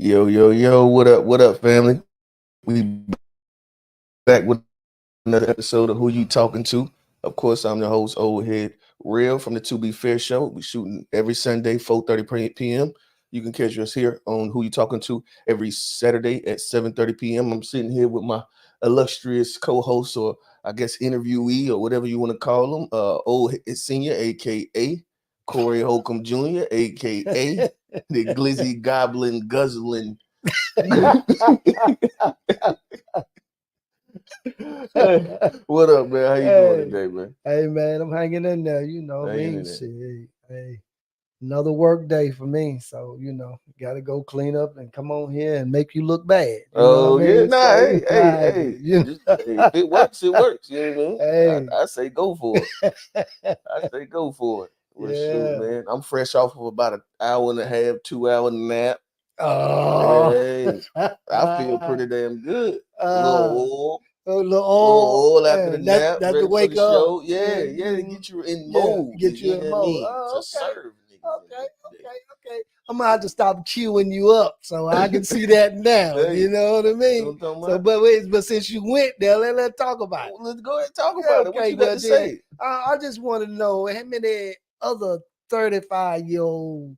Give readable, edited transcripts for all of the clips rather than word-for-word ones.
Yo, what up, family? We back with another episode of Who You Talking To. Of course, I'm the host, OleHead, Rell from the To Be Fair show. We shooting every Sunday, 4:30 p.m. You can catch us here on Who You Talking To every Saturday at 7:30 p.m. I'm sitting here with my illustrious co-host, or I guess interviewee, or whatever you want to call him, old senior, aka Corey Holcomb Jr., aka the Glizzy Goblin Guzzling. Hey, what up, man? How you doing Hey, today, man? hey, man, I'm hanging in there. You know Hanging me. in there. Shit. Hey, another work day for me. So, got to go clean up and come on here and make you look bad. You know Oh what I yeah, mean? nah, So, hey, just, hey, if it works, it works. You know what I mean? hey. I say go for it. I say go for it. Well, shoot, Yeah. man. I'm fresh off of about an hour and a half, 2 hour nap. Oh. Hey, I feel pretty damn good. A uh, little oh, oil after the man, that's nap, that's to ready for the wake up. show. Yeah, to Mhm. get you in Yeah, mode. get you You in know what I mode. mean? To Oh, okay. serve niggas in Okay, this day. okay. I'm gonna have to stop queuing you up so I can see that now. Hey, You know what I you know mean? what I'm talking So, about? but since you went there, let's talk about it. Well, let's go ahead and talk Yeah, about it. What okay, you got well to then, say? I just want to know how many other 35-year-old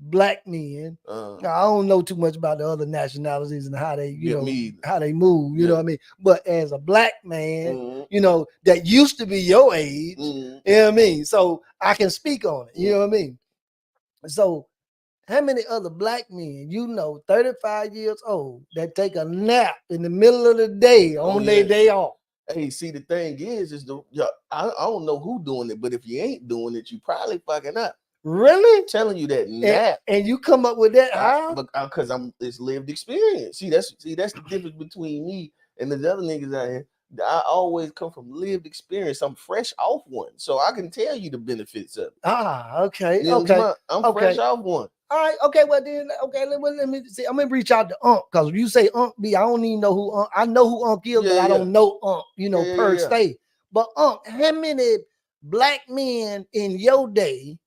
black men. Now, I don't know too much about the other nationalities and how they, how they move. You know what I mean? But as a black man, that used to be your age, you know what I mean? So I can speak on it. You know what I mean? So how many other black men 35 years old that take a nap in the middle of the day on their day off? Hey, see, the thing is I don't know who doing it, but if you ain't doing it, you probably fucking up. Really? I'm telling you that nap. And you come up with that how? Because it's lived experience. See, that's the difference between me and the other niggas out here. I always come from lived experience. I'm fresh off one, so I can tell you the benefits of it. Okay. You know Okay. I'm fresh off one. All right. Okay. Well then. Okay. Let me see. I'm gonna reach out to Unc because you say Unc B. I don't even know who Unc. I know who Unc is, but I don't know Unc. Per se. But Unc, how many black men in your day,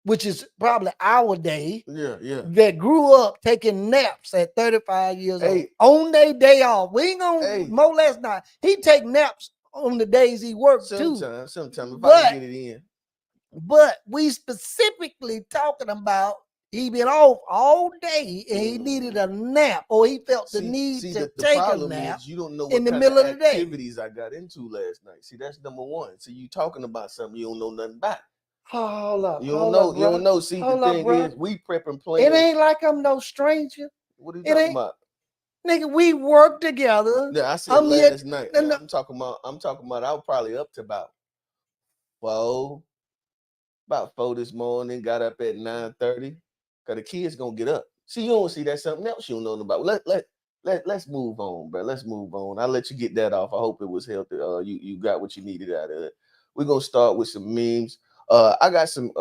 which is probably our day, that grew up taking naps at 35 years old on their day off? We ain't gonna more or less not. He take naps on the days he works too. Sometimes if I can get it in. But we specifically talking about he been off all day and he needed a nap, or he felt the need to take a nap. You don't know in the middle of the day. Activities I got into last night. See, that's number one. So you talking about something you don't know nothing about. Hold up. You don't know. See, the thing is, we prepping plans. It ain't like I'm no stranger. What are you talking about? Nigga, we work together. Yeah, I said last night. I'm talking about. I was probably up to about 4 this morning. Got up at 9:30. Cause the kids gonna get up. See, you don't see that something else you don't know about. Let's move on, bro. Let's move on. I'll let you get that off. I hope it was healthy. You got what you needed out of it. We're gonna start with some memes. I got some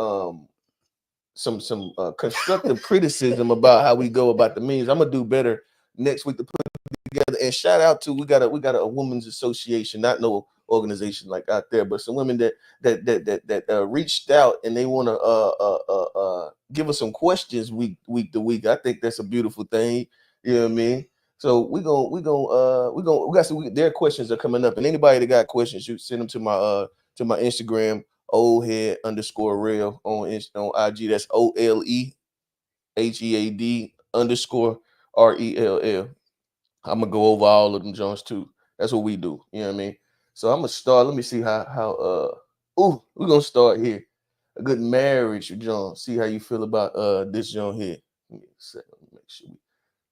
constructive criticism about how we go about the memes. I'm gonna do better next week to put together. And shout out to we got a women's association, not no organization like out there, but some women that reached out and they want to give us some questions week to week. I think that's a beautiful thing. You know what I mean? So we got some. Their questions are coming up, and anybody that got questions, you send them to my Instagram, OleHead_Rell on IG. That's OleHead_RELL. I'm gonna go over all of them Jones too. That's what we do. You know what I mean? So I'm gonna start. Let me see how we're gonna start here. A good marriage, John. See how you feel about this John here. Give me a second. Make sure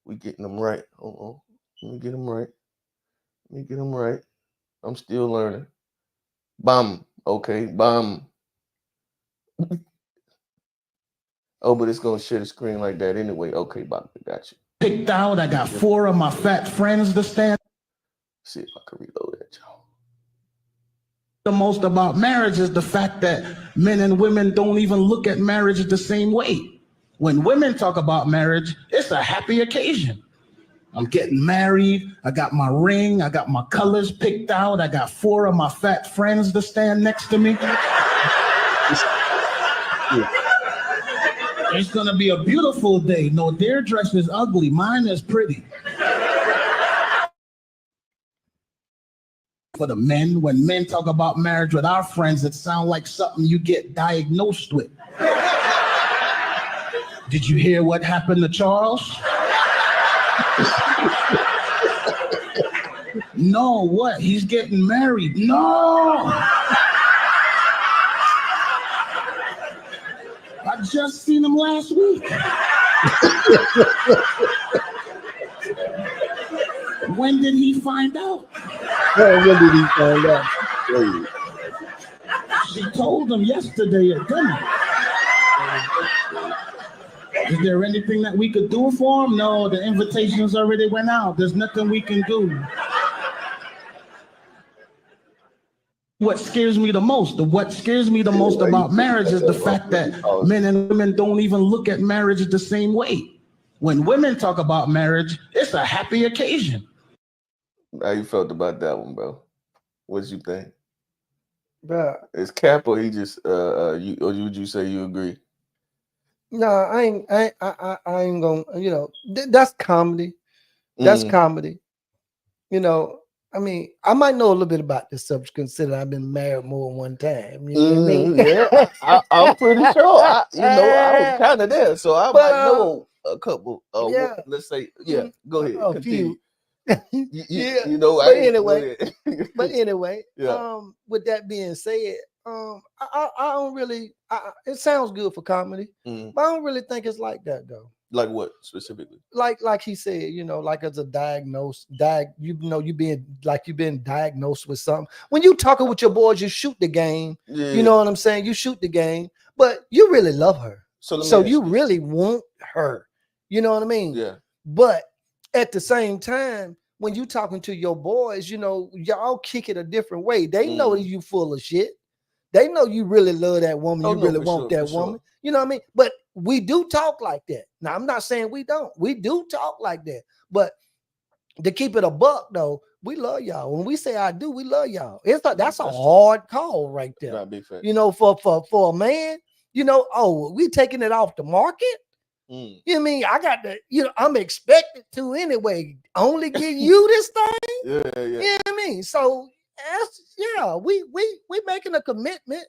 we getting them right. Hold on. Let me get them right. I'm still learning. Bam. Okay. Bam. Oh, but it's gonna share the screen like that anyway. Okay, Bam. Got you. Picked out. I got 4 of my fat friends to stand. See if I can reload that, y'all. The most about marriage is the fact that men and women don't even look at marriage the same way. When women talk about marriage, it's a happy occasion. I'm getting married. I got my ring. I got my colors picked out. I got 4 of my fat friends to stand next to me. It's gonna be a beautiful day. No, their dress is ugly. Mine is pretty. For the men, when men talk about marriage with our friends, it sounds like something you get diagnosed with. Did you hear what happened to Charles? No, what? He's getting married. No! I just seen him last week. When did he find out? When did he find out? She told him yesterday at dinner. Is there anything that we could do for him? No, the invitations already went out. There's nothing we can do. What scares me the most about marriage is the fact that men and women don't even look at marriage the same way. When women talk about marriage, it's a happy occasion. How you felt about that one, bro? What did you think? Bro, is Cap or he just you, or would you say you agree? No, I ain't gonna, that's comedy. That's comedy. I mean, I might know a little bit about this subject considering I've been married more than one time. You know what I mean? Yeah, I'm pretty sure. I was kind of there, so I might know a couple. Yeah. Let's say, go ahead. A continue. few. But anyway, yeah. With that being said, I don't really. It sounds good for comedy, but I don't really think it's like that though. Like what specifically? Like he said, like as a you've been diagnosed with something. When you talking with your boys, you shoot the game. Yeah. You know what I'm saying? You shoot the game, but you really love her, so you really want her. You know what I mean? Yeah. But at the same time, when you talking to your boys, y'all kick it a different way. They know that you full of shit. They know you really love that woman. You really want that woman. Sure. You know what I mean? But we do talk like that. Now, I'm not saying we don't. We do talk like that. But to keep it a buck, though, we love y'all. When we say I do, we love y'all. That's a hard call right there. Not big fan. For a man, we taking it off the market. You know what I mean? I got to, I'm expected to anyway. Only give you this thing. Yeah. You know what I mean? So we making a commitment.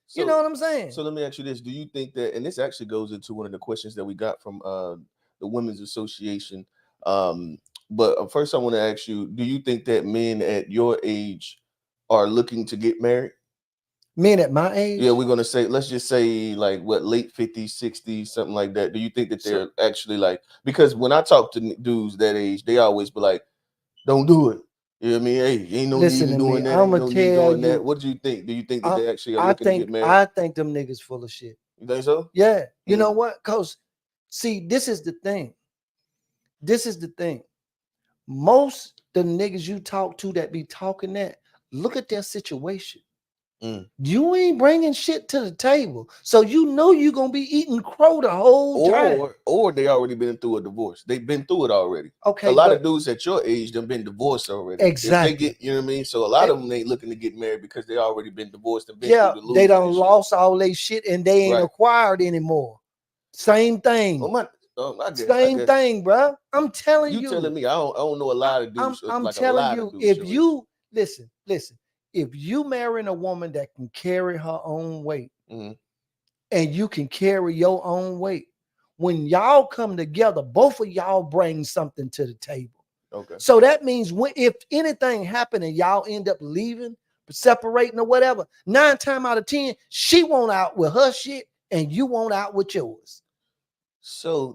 So, you know what I'm saying? So let me ask you this: do you think that, and this actually goes into one of the questions that we got from the Women's Association? But first, I want to ask you: do you think that men at your age are looking to get married? Men at my age? Yeah, we're gonna say, let's just say like what, late 50s, 60s, something like that. Do you think that they're actually like, because when I talk to dudes that age, they always be like, "Don't do it." You know what I mean? Hey, ain't no need in doing that. Ain't no need doing that. What do you think? Do you think that they actually are looking to get married? I think them niggas full of shit. You think so? Yeah. You know what? Because, see, this is the thing. Most the niggas you talk to that be talking that, look at their situation. You ain't bringing shit to the table, so you're gonna be eating crow the whole time. Or they already been through a divorce. They've been through it already. Okay, a lot of dudes at your age done been divorced already. Exactly. If they get, you know what I mean. So a lot of them ain't looking to get married because they already been divorced and been through the they done lost all their shit and they ain't acquired anymore. Same thing. Same thing, bro. I'm telling you. You telling me I don't know a lot of dudes. I'm telling you, if you listen. If you marrying a woman that can carry her own weight and you can carry your own weight, when y'all come together, both of y'all bring something to the table. Okay. So that means if anything happened and y'all end up leaving, separating or whatever, 9 times out of 10, she won't out with her shit and you won't out with yours. So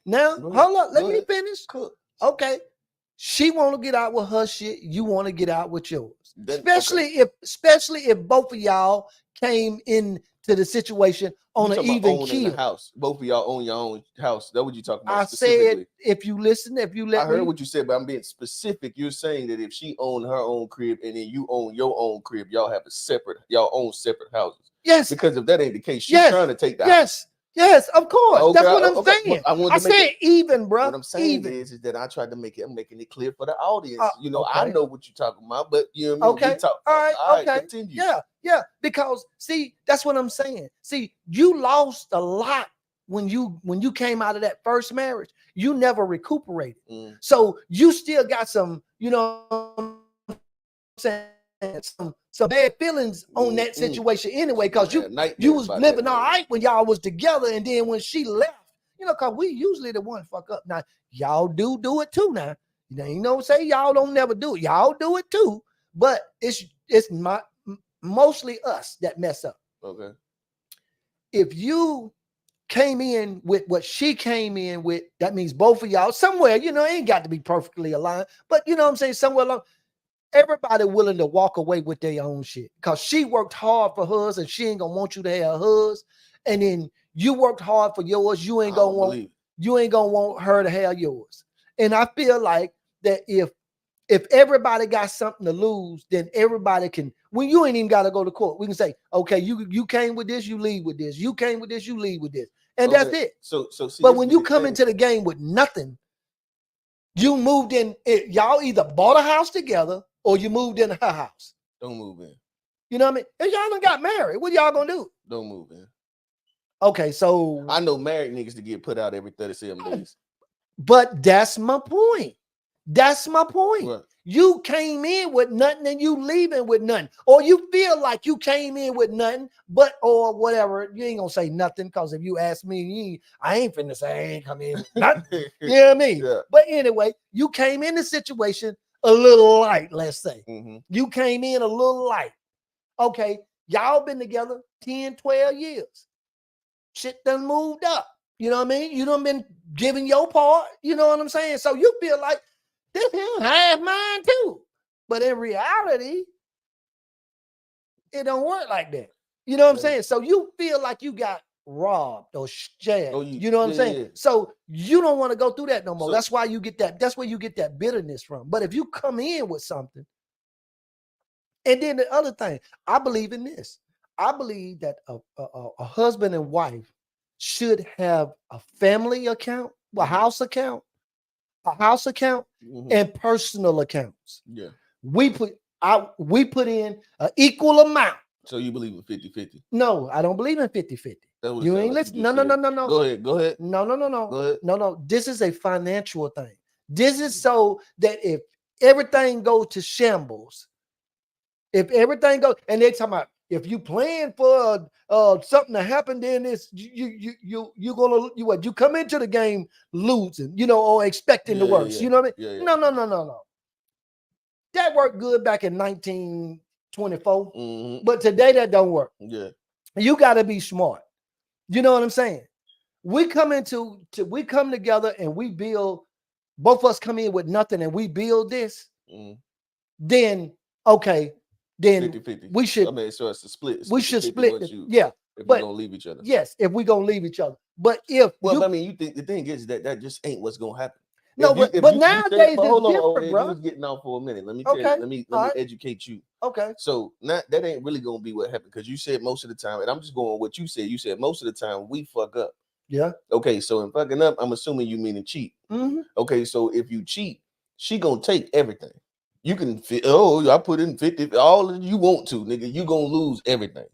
now hold up, let me finish. Cool. Okay. She want to get out with her shit. You want to get out with yours. Especially if both of y'all came into the situation on an even keel. House. Both of y'all own your own house. That's what you talking about. I said, if you listen, I heard what you said, but I'm being specific. You're saying that if she owned her own crib and then you own your own crib, y'all have y'all own separate houses. Yes. Because if that ain't the case, she's trying to take the house. Yes, of course. Okay, that's what I'm saying. I said even, bro. What I'm saying is that I tried to I'm making it clear for the audience. I know what you're talking about, but you know what I mean? Okay. All right. Continue. Yeah. Because see, that's what I'm saying. See, you lost a lot when you came out of that first marriage, you never recuperated. So you still got some, you know what I'm saying, some bad feelings on that situation anyway, because you was living all right when y'all was together, and then when she left, you know, because we usually the one fuck up. Now y'all do it too. Now you know, say y'all don't never do it. Y'all do it too, but it's mostly us that mess up. Okay. If you came in with what she came in with, that means both of y'all somewhere, you know, it ain't got to be perfectly aligned, but you know what I'm saying, somewhere along, everybody willing to walk away with their own shit, because she worked hard for hers and she ain't gonna want you to have hers, and then you worked hard for yours, you ain't gonna want her to have yours. And I feel like that if everybody got something to lose, then everybody can, when you ain't even got to go to court, we can say, okay, you came with this, you leave with this. You came with this, you leave with this. And that's it. So see, but when you come into the game with nothing, you moved in, y'all either bought a house together or you moved in her house. Don't move in. You know what I mean? If y'all done got married, what y'all gonna do? Don't move in. Okay, so I know married niggas to get put out every 37 days. But that's my point. That's my point. Right. You came in with nothing and you leaving with nothing. Or you feel like you came in with nothing, but or whatever. You ain't gonna say nothing, because if you ask me, I ain't finna say I ain't come in with nothing. You know what I mean? Yeah. But anyway, you came in the situation a little light, let's say. You came in a little light. Okay, y'all been together 10, 12 years. Shit done moved up. You know what I mean? You done been giving your part. You know what I'm saying? So you feel like this here half mine too. But in reality, it don't work like that. You know what I'm saying? So you feel like you got robbed or shared. You know what I'm saying? Yeah. So you don't want to go through that no more. So, that's why you get that. That's where you get that bitterness from. But if you come in with something, and then the other thing, I believe in this. I believe that a husband and wife should have a family account, a house account, and personal accounts. Yeah. We put in an equal amount. So you believe in 50-50? No, I don't believe in 50-50. You ain't listening. No. Go ahead. No. Go ahead. No. This is a financial thing. This is so that if everything goes to shambles, if everything goes, and they talking about, if you plan for something to happen, then it's you come into the game losing, you know, or expecting the worst. You know what I mean? No. That worked good back in 1924, but today that don't work. Yeah, you got to be smart. You know what I'm saying? We come together and we build. Both of us come in with nothing and we build this. Then okay. Then 50-50. We should. I mean, so it's a split. We should split. If we're gonna leave each other. Yes, if we're gonna leave each other. But if I mean, you think the thing is that just ain't what's gonna happen. No, but nowadays it's different, bro. You was getting off for a minute. Let me tell you, let me educate you. Okay. So that ain't really gonna be what happened, because you said most of the time, and I'm just going with what you said. You said most of the time we fuck up. Yeah. Okay, so in fucking up, I'm assuming you mean to cheat. Okay, so if you cheat, she gonna take everything. You can I put in 50, all you want to, nigga. You gonna lose everything.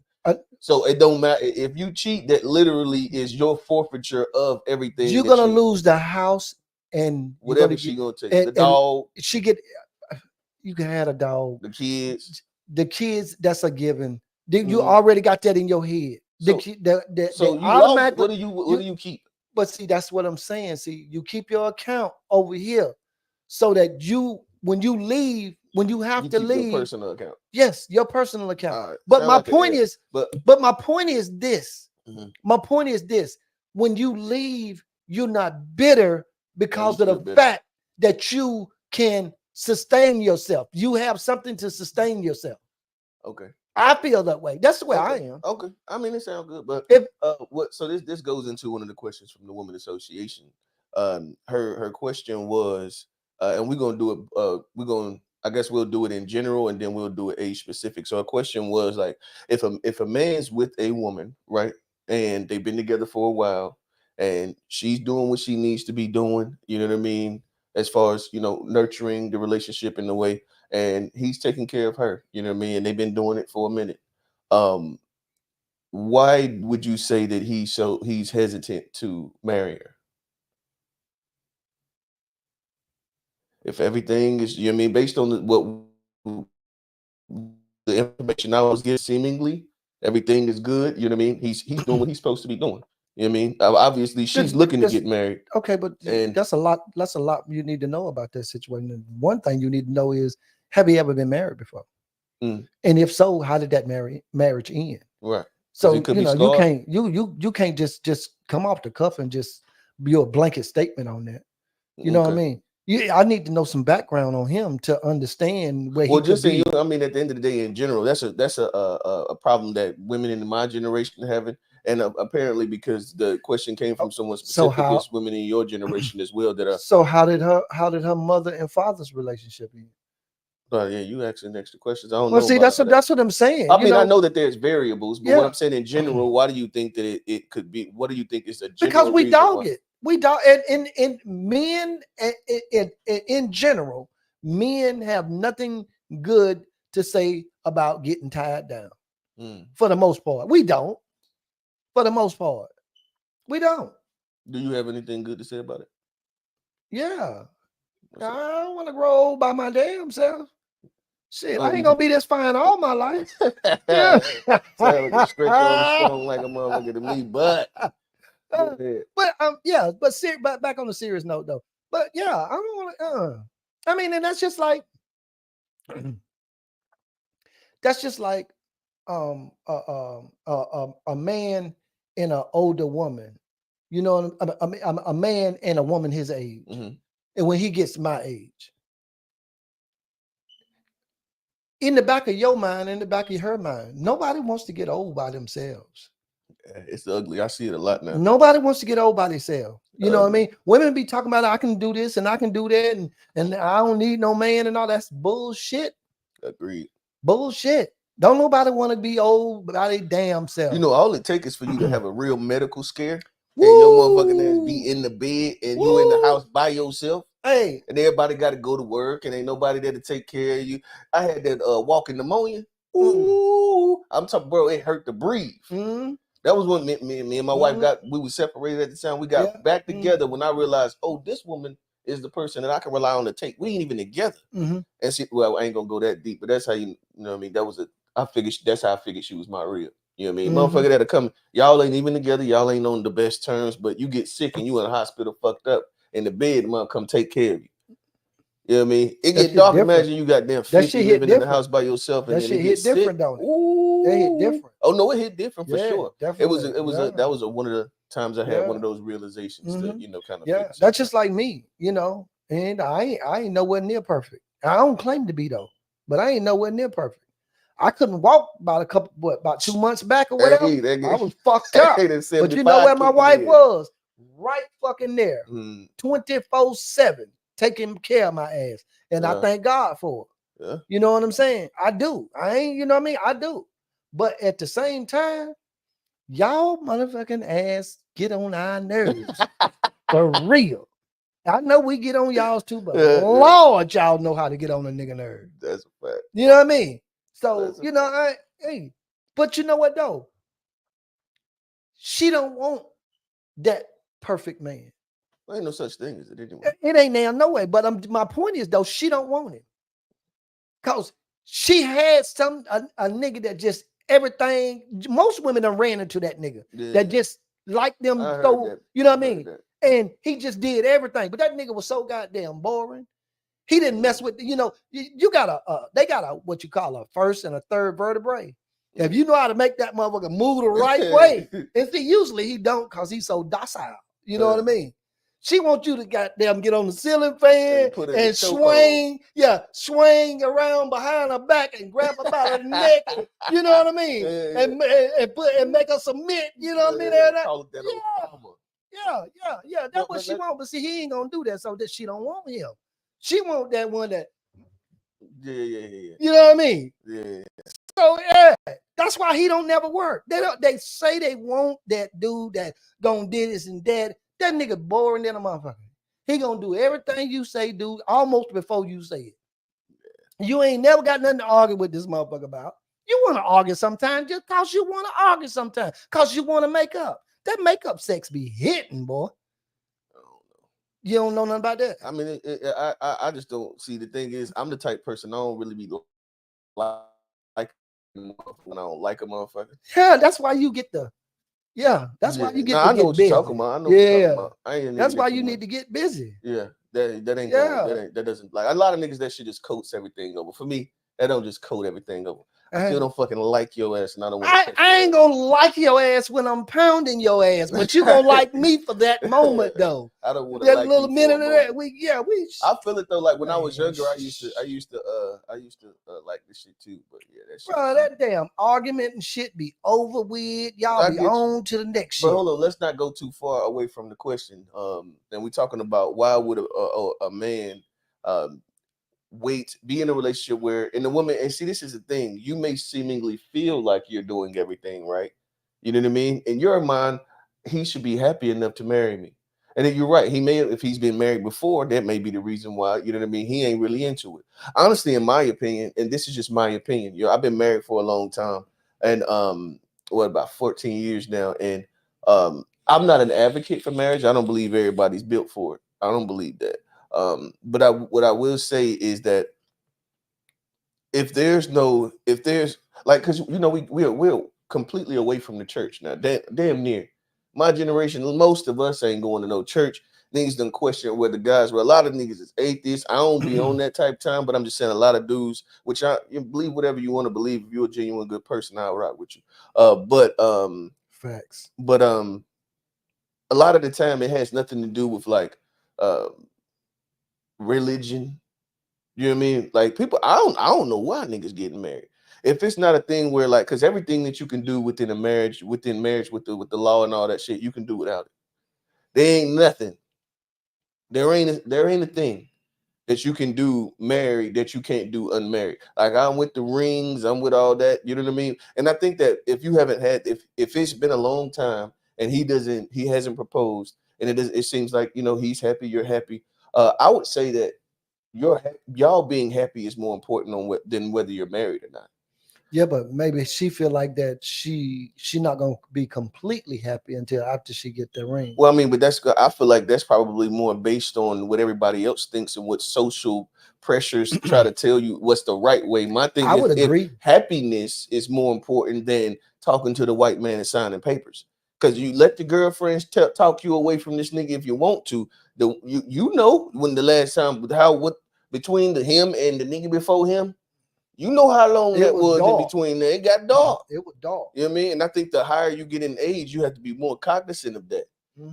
So it don't matter if you cheat. That literally is your forfeiture of everything. You're gonna lose the house and whatever she gonna take. The dog. You can have a dog. The kids. That's a given. You already got that in your head. So you lost. What do you keep? But see, that's what I'm saying. See, you keep your account over here, so that when you leave, when you have to leave, your personal account. Yes, your personal account. Right. But my point is, my point is this. My point is this: when you leave, you're not bitter because of the fact that you can sustain yourself. You have something to sustain yourself. Okay. I feel that way. That's the way I am. Okay. I mean, it sounds good, but so this goes into one of the questions from the Women Association. Her question was, and we're gonna do it. I guess we'll do it in general, and then we'll do it age specific. So a question was like, if a man's with a woman, right, and they've been together for a while, and she's doing what she needs to be doing, you know what I mean, as far as, you know, nurturing the relationship in the way, and he's taking care of her, you know what I mean, and they've been doing it for a minute. why would you say that he's hesitant to marry her? If everything is, you know what I mean, based on the information I was getting, seemingly everything is good. You know what I mean? He's doing what he's supposed to be doing. You know what I mean? Obviously, she's looking to get married. Okay, but and that's a lot. That's a lot you need to know about that situation. One thing you need to know is, have you ever been married before? And if so, how did that marriage end? Right. So you can't just come off the cuff and just be a blanket statement on that. You know what I mean? I need to know some background on him to understand where he could be. I mean, at the end of the day, in general, that's a problem that women in my generation are having, and apparently because the question came from someone specific, it's women in your generation as well that are. So how did her mother and father's relationship end? Oh yeah, you asking extra questions. I don't know. Well, see, that's what I'm saying. I mean, I know that there's variables, but what I'm saying in general, why do you think that it could be? What do you think is a general because we reason dog why? it. We dog in men in general. Men have nothing good to say about getting tied down. For the most part, we don't. For the most part, we don't. Do you have anything good to say about it? Yeah, I don't want to grow old by my damn self. Shit, I ain't gonna be this fine all my life. Yeah. Sound like a stretch Armstrong like a motherfucker to me, but but back on the serious note though. But yeah, I don't want to. I mean, and that's just like a man and an older woman. You know, a man and a woman his age, and when he gets my age. In the back of your mind, in the back of her mind, nobody wants to get old by themselves. It's ugly. I see it a lot now. Nobody wants to get old by themselves. You know what I mean? Women be talking about I can do this and I can do that and I don't need no man and all that's bullshit. Agreed. Bullshit. Don't nobody want to be old by their damn self. You know, all it takes is for you to have a real medical scare. And your motherfucking ass be in the bed and you in the house by yourself. Hey, and everybody got to go to work and ain't nobody there to take care of you. I had that walking pneumonia. I'm talking, bro, it hurt to breathe. That was when me and my wife we were separated at the time. We got back together when I realized, this woman is the person that I can rely on to take. We ain't even together. And she, well, I ain't gonna go that deep, but that's how you know what I mean. That's how I figured she was my real. You know what I mean? Motherfucker that'll come, y'all ain't even together, y'all ain't on the best terms, but you get sick and you in the hospital fucked up in the bed, mom come take care of you. You know what I mean? It get dark. Imagine you got damn 50 living in the house by yourself and that then shit it hit gets different, sick. don't it? It hit different. Oh no, it hit different for sure. Definitely. That was one of the times I had one of those realizations that, you know, kind of that's just like me, you know, and I ain't nowhere near perfect. I don't claim to be though, but I ain't nowhere near perfect. I couldn't walk about 2 months back or whatever. I was fucked up. But you know where my wife was? Right fucking there. 24/7 taking care of my ass. And I thank God for it. Yeah. You know what I'm saying? I do. I ain't, you know what I mean? I do. But at the same time, y'all motherfucking ass get on our nerves. For real. I know we get on y'all's too, but Lord, y'all know how to get on a nigga nerve. That's a fact. You know what I mean? So, you know, but you know what though? She don't want that perfect man. There ain't no such thing as it anyway. It ain't now, no way. But my point is though, she don't want it. Cause she had a nigga that just everything. Most women done ran into that nigga that just like them. So you know what I mean? And he just did everything. But that nigga was so goddamn boring. He didn't mess with, you know, you got they got a, what you call a first and a third vertebrae. If you know how to make that motherfucker move the right way, and see, usually he don't because he's so docile. You know what I mean? She wants you to goddamn get on the ceiling fan and swing, swing around behind her back and grab her by the neck. You know what I mean? And make her submit. You know what I mean? Yeah. That's what she wants. But see, he ain't gonna do that. So that she don't want him. She want that one that. Yeah. You know what I mean? Yeah. So that's why he don't never work. They say they want that dude that gonna do this and that. That nigga boring than a motherfucker. He gonna do everything you say, dude, almost before you say it. You ain't never got nothing to argue with this motherfucker about. You want to argue sometimes just because you want to argue sometimes, because you want to make up. That makeup sex be hitting, boy. You don't know nothing about that. I mean, I just don't see. The thing is, I'm the type person I don't really be like when I don't like a motherfucker. Yeah, that's why you get the. Yeah, that's why you get. I know what you're talking about. I know what you're talking about. I ain't. That's why you need to get busy. Yeah, that ain't. Yeah, that doesn't like a lot of niggas. That shit just coats everything over. For me, that don't just coat everything over. I still don't fucking like your ass, and I don't want. I ain't gonna like your ass when I'm pounding your ass, but you gonna like me for that moment though. I don't want that like little minute of that. We. I feel it though. Like when I was younger, I used to like this shit too. But yeah, that shit. Bro, that damn argument and shit be over with. Y'all be on to the next shit. But hold on, let's not go too far away from the question. And we're talking about why would a man be in a relationship where, and the woman, and see, this is the thing, you may seemingly feel like you're doing everything right, you know what I mean, in your mind he should be happy enough to marry me. And then you're right, he may, if he's been married before, that may be the reason why, you know what I mean, he ain't really into it. Honestly, in my opinion, and this is just my opinion, I've been married for a long time, and about 14 years now, and I'm not an advocate for marriage. I don't believe everybody's built for it. I don't believe that. But what I will say is that if there's like, because we're completely away from the church now, damn near. My generation, most of us ain't going to no church. Niggas done question whether guys, a lot of niggas is atheists. I don't be on that type of time, but I'm just saying a lot of dudes, which you believe whatever you want to believe. If you're a genuine good person, I'll rock with you. Facts. But a lot of the time it has nothing to do with like religion. You know what I mean? Like people, I don't know why niggas getting married. If it's not a thing where like, because everything that you can do within marriage with the law and all that shit, you can do without it. There ain't nothing. There ain't a thing that you can do married that you can't do unmarried. Like I'm with the rings, I'm with all that. You know what I mean? And I think that if you haven't had, if it's been a long time and he hasn't proposed, and it seems like he's happy, you're happy. I would say that y'all being happy is more important than whether you're married or not. Yeah, but maybe she feel like that she not gonna be completely happy until after she get the ring. Well, I mean, but I feel like that's probably more based on what everybody else thinks and what social pressures try to tell you what's the right way. My thing I would agree. Happiness is more important than talking to the white man and signing papers. Because you let the girlfriends talk you away from this nigga if you want to. When the last time what between him and the nigga before him. You know how long that was in between there. It got dark. It was dark. You know what I mean? And I think the higher you get in age, you have to be more cognizant of that.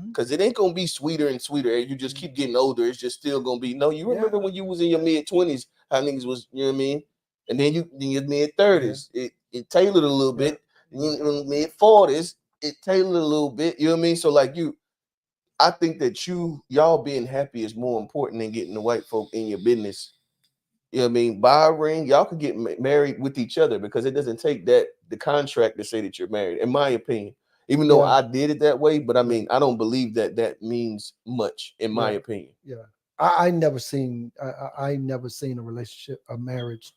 Because it ain't going to be sweeter and sweeter. You just keep getting older. It's just still going to be. No, you remember when you was in your mid-20s, how niggas was, you know what I mean? And then in your mid-30s, it tailored a little bit. In your mid-40s, it tailored a little bit. You know what I mean? So like I think that y'all being happy is more important than getting the white folk in your business. You know what I mean? Buy a ring. Y'all could get married with each other because it doesn't take the contract to say that you're married, in my opinion. Even though I did it that way, but I mean, I don't believe that means much, in my opinion. Yeah, I never seen a relationship, a marriage.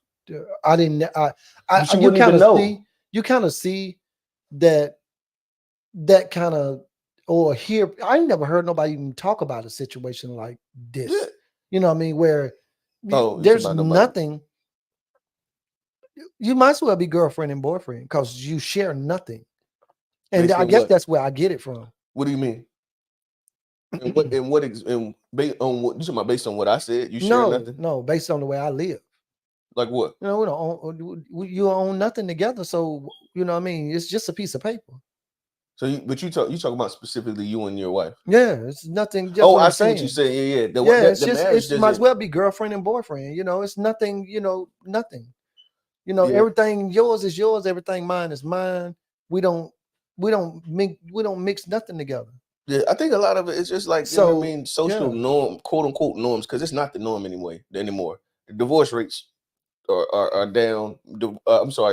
I didn't. You kind of see. You kind of see that kind of or hear. I never heard nobody even talk about a situation like this. Yeah. You know what I mean? Where there's nothing. You might as well be girlfriend and boyfriend because you share nothing. And I guess that's where I get it from. What do you mean? And based on what you talking about? Based on what I said, you share nothing? No, based on the way I live. Like what? We don't own. You own nothing together, so you know what I mean. It's just a piece of paper. So, you talk about specifically you and your wife. Yeah, it's nothing. Just I see what you say. Yeah. It might as well be girlfriend and boyfriend. It's nothing. Nothing. Everything yours is yours. Everything mine is mine. We don't mix nothing together. Yeah, I think a lot of it is just like social norm, quote unquote norms, because it's not the norm anymore. The divorce rates are down.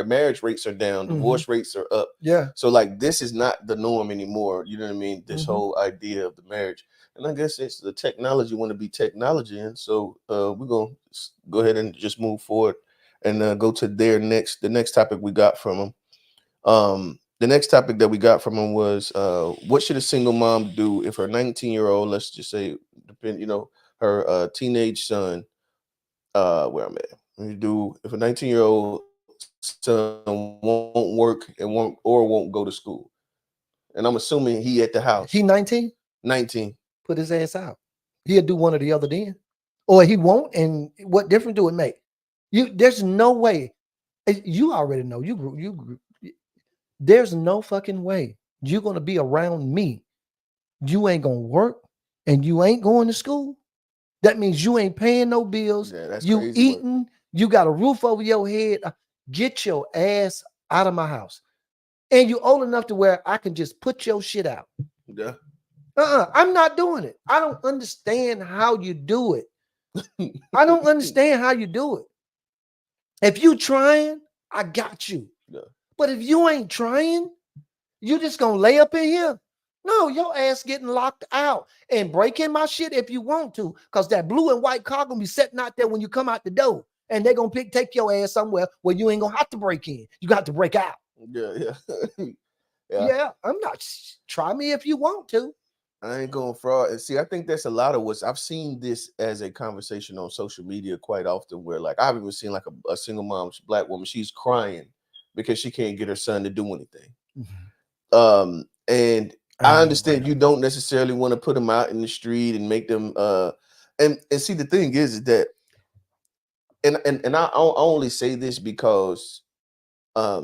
Marriage rates are down. Divorce rates are up. Yeah. So like this is not the norm anymore. You know what I mean? This whole idea of the marriage, and I guess it's the technology want to be technology, and so we're gonna go ahead and just move forward and go to their next. The next topic we got from them. The next topic that we got from him was what should a single mom do if her 19-year-old, let's just say, her teenage son, where I'm at, do if a 19-year-old son won't work and won't go to school, and I'm assuming he at the house. He 19. 19. Put his ass out. He'll do one or the other then, or he won't. And what difference do it make? There's no way. You already know. You grew. There's no fucking way you're gonna be around me. You ain't gonna work and you ain't going to school. That means you ain't paying no bills. Yeah, that's you crazy eating. work. You got a roof over your head. Get your ass out of my house. And you old enough to where I can just put your shit out. Yeah. I'm not doing it. I don't understand how you do it. I don't understand how you do it. If you trying, I got you. Yeah. But if you ain't trying, you just gonna lay up in here. No, your ass getting locked out and break in my shit if you want to, because that blue and white car gonna be sitting out there when you come out the door, and they're gonna take your ass somewhere where you ain't gonna have to break in. You got to break out. Yeah. Yeah, I'm not. Try me if you want to. I ain't going fraud. And see, I think that's a lot of what's I've seen this as a conversation on social media quite often, where like I've even seen like a single mom, black woman, she's crying because she can't get her son to do anything. Mm-hmm. And I understand you don't necessarily want to put them out in the street and make them and see, the thing is that and I only say this because I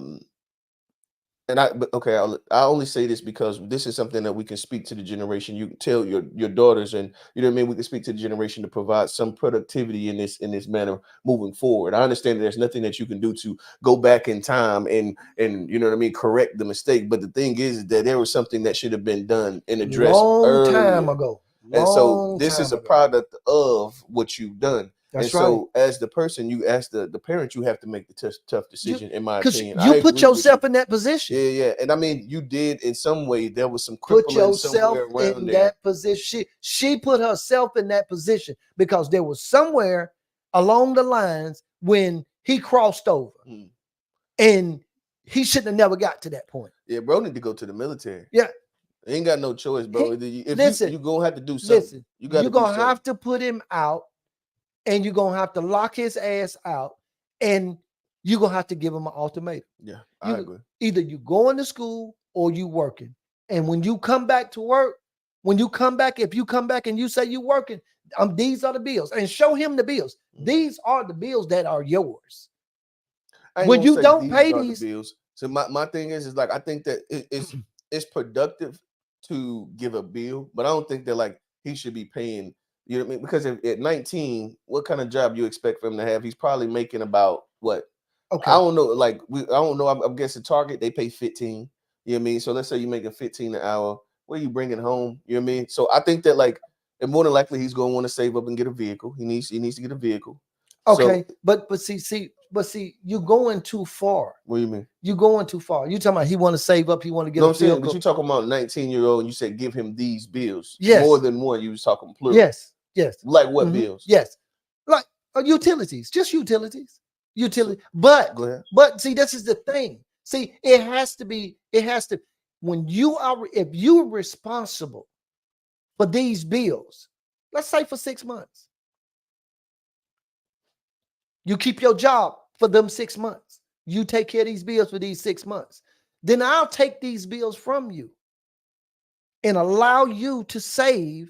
only say this because this is something that we can speak to the generation. You can tell your daughters, and you know what I mean. We can speak to the generation to provide some productivity in this manner moving forward. I understand that there's nothing that you can do to go back in time and you know what I mean, correct the mistake. But the thing is that there was something that should have been done and addressed long time ago. And so this is a product of what you've done. That's and so right. as the person, as the parent, you have to make the tough decision, in my opinion. You put yourself in that position. Yeah. And I mean, you did in some way. There was some put crippling yourself somewhere around in there. that position. She put herself in that position because there was somewhere along the lines when he crossed over. And he shouldn't have never got to that point. Yeah, bro need to go to the military. Yeah. Ain't got no choice, bro. Listen, you're going to have to do something. Listen, you're going to have to put him out, and you're going to have to lock his ass out, and you're going to have to give him an ultimatum. Yeah, I agree. Either you going to school or you working. And when you come back to work, if you come back and you say you working, these are the bills. And show him the bills. These are the bills that are yours. When you don't pay these bills. So my thing is like, I think that it's productive to give a bill, but I don't think that like he should be paying, you know what I mean? Because at 19, what kind of job you expect for him to have? He's probably making about what? Okay. I don't know. Like I don't know. I'm guessing Target, they pay 15. You know what I mean? So let's say you're making 15 an hour. What are you bringing home? You know what I mean? So I think that like, and more than likely he's going to want to save up and get a vehicle. He needs to get a vehicle. Okay, so, but see, you're going too far. What do you mean? You're going too far. You talking about he want to save up, he want to get a vehicle. But you talking about 19-year-old and you said give him these bills. Yes. More than one. You was talking plural. Yes. Like what bills? Yes. Like utilities, just utilities. But see, this is the thing. See, it has to, when if you're responsible for these bills, let's say for 6 months. You keep your job for them 6 months. You take care of these bills for these 6 months. Then I'll take these bills from you and allow you to save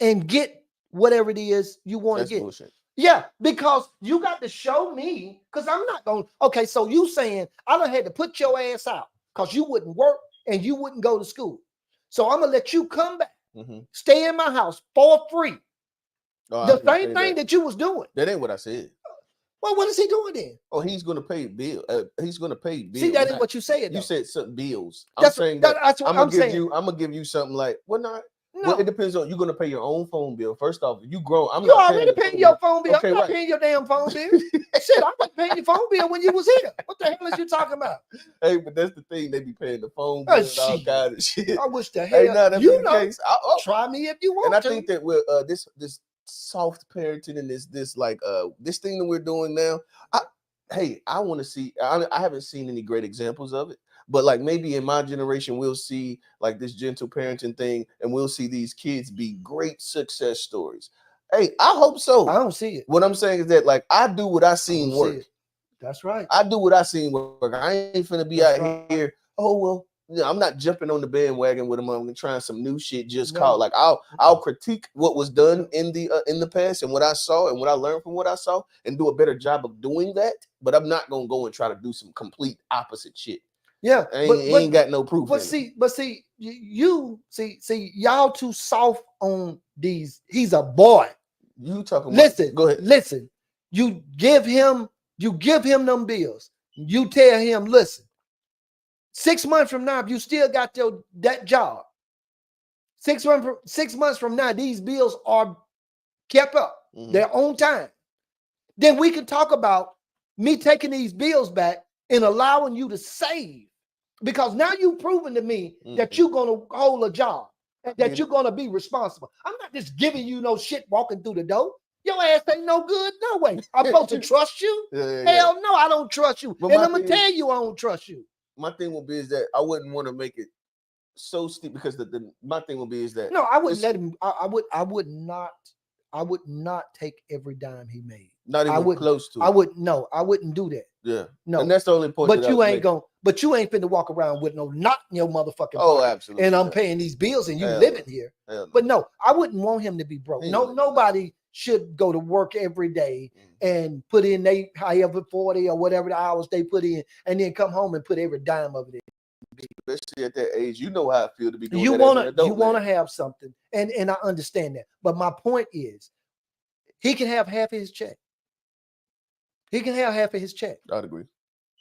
and get whatever it is you want to get. Bullshit. Yeah, because you got to show me, because I'm not going to. Okay, so you saying I done had to put your ass out because you wouldn't work and you wouldn't go to school. So I'm going to let you come back, stay in my house for free. The same thing that you was doing. That ain't what I said. Well, what is he doing then? Oh, he's going to pay bill. He's going to pay bills. See, that ain't what you said. You said some bills. I'm saying that I'm gonna give you something like not. No. Well, it depends on, you're going to pay your own phone bill. First off, you grown. You already paying your phone bill. I'm not paying your damn phone bill. Shit, I'm not paying your phone bill when you was here. What the hell is you talking about? Hey, but that's the thing. They be paying the phone bill and all kind of shit. I wish the hell case. Try me if you want to. And I think that we're this soft parenting and this thing that we're doing now. hey, I want to see. I haven't seen any great examples of it, but like maybe in my generation, we'll see like this gentle parenting thing, and we'll see these kids be great success stories. Hey, I hope so. I don't see it. What I'm saying is that like I do what I seen work. That's right. I do what I seen work. I ain't finna be out here. Oh well, I'm not jumping on the bandwagon with them. I'm trying some new shit just called. Like I'll critique what was done in the past and what I saw and what I learned from what I saw and do a better job of doing that. But I'm not gonna go and try to do some complete opposite shit. Yeah, I ain't got no proof. But see, you see, y'all too soft on these. He's a boy. You talking? Listen, go ahead. Listen, you give him them bills. You tell him, listen. 6 months from now, if you still got that job, 6 months from now, these bills are kept up. They're on time. Then we can talk about me taking these bills back and allowing you to save. Because now you've proven to me that you're going to hold a job, that you're going to be responsible. I'm not just giving you no shit walking through the door. Your ass ain't no good, no way. I'm supposed to trust you? Hell no, I don't trust you. But and I'm going to tell you I don't trust you. My thing will be is that I wouldn't want to make it so steep because my thing will be is that no, I wouldn't let him. I would not take every dime he made. Not even close to. I wouldn't do that. Yeah, no, and that's the only point. But you ain't finna walk around with no knot in your motherfucking pocket. Absolutely. And I'm paying these bills and you living here. But no, I wouldn't want him to be broke. Nobody should go to work every day and put in however 40 or whatever the hours they put in, and then come home and put every dime of it in. Especially at that age, you know how I feel to be doing you want to have something, and I understand that. But my point is, he can have half of his check. I'd agree.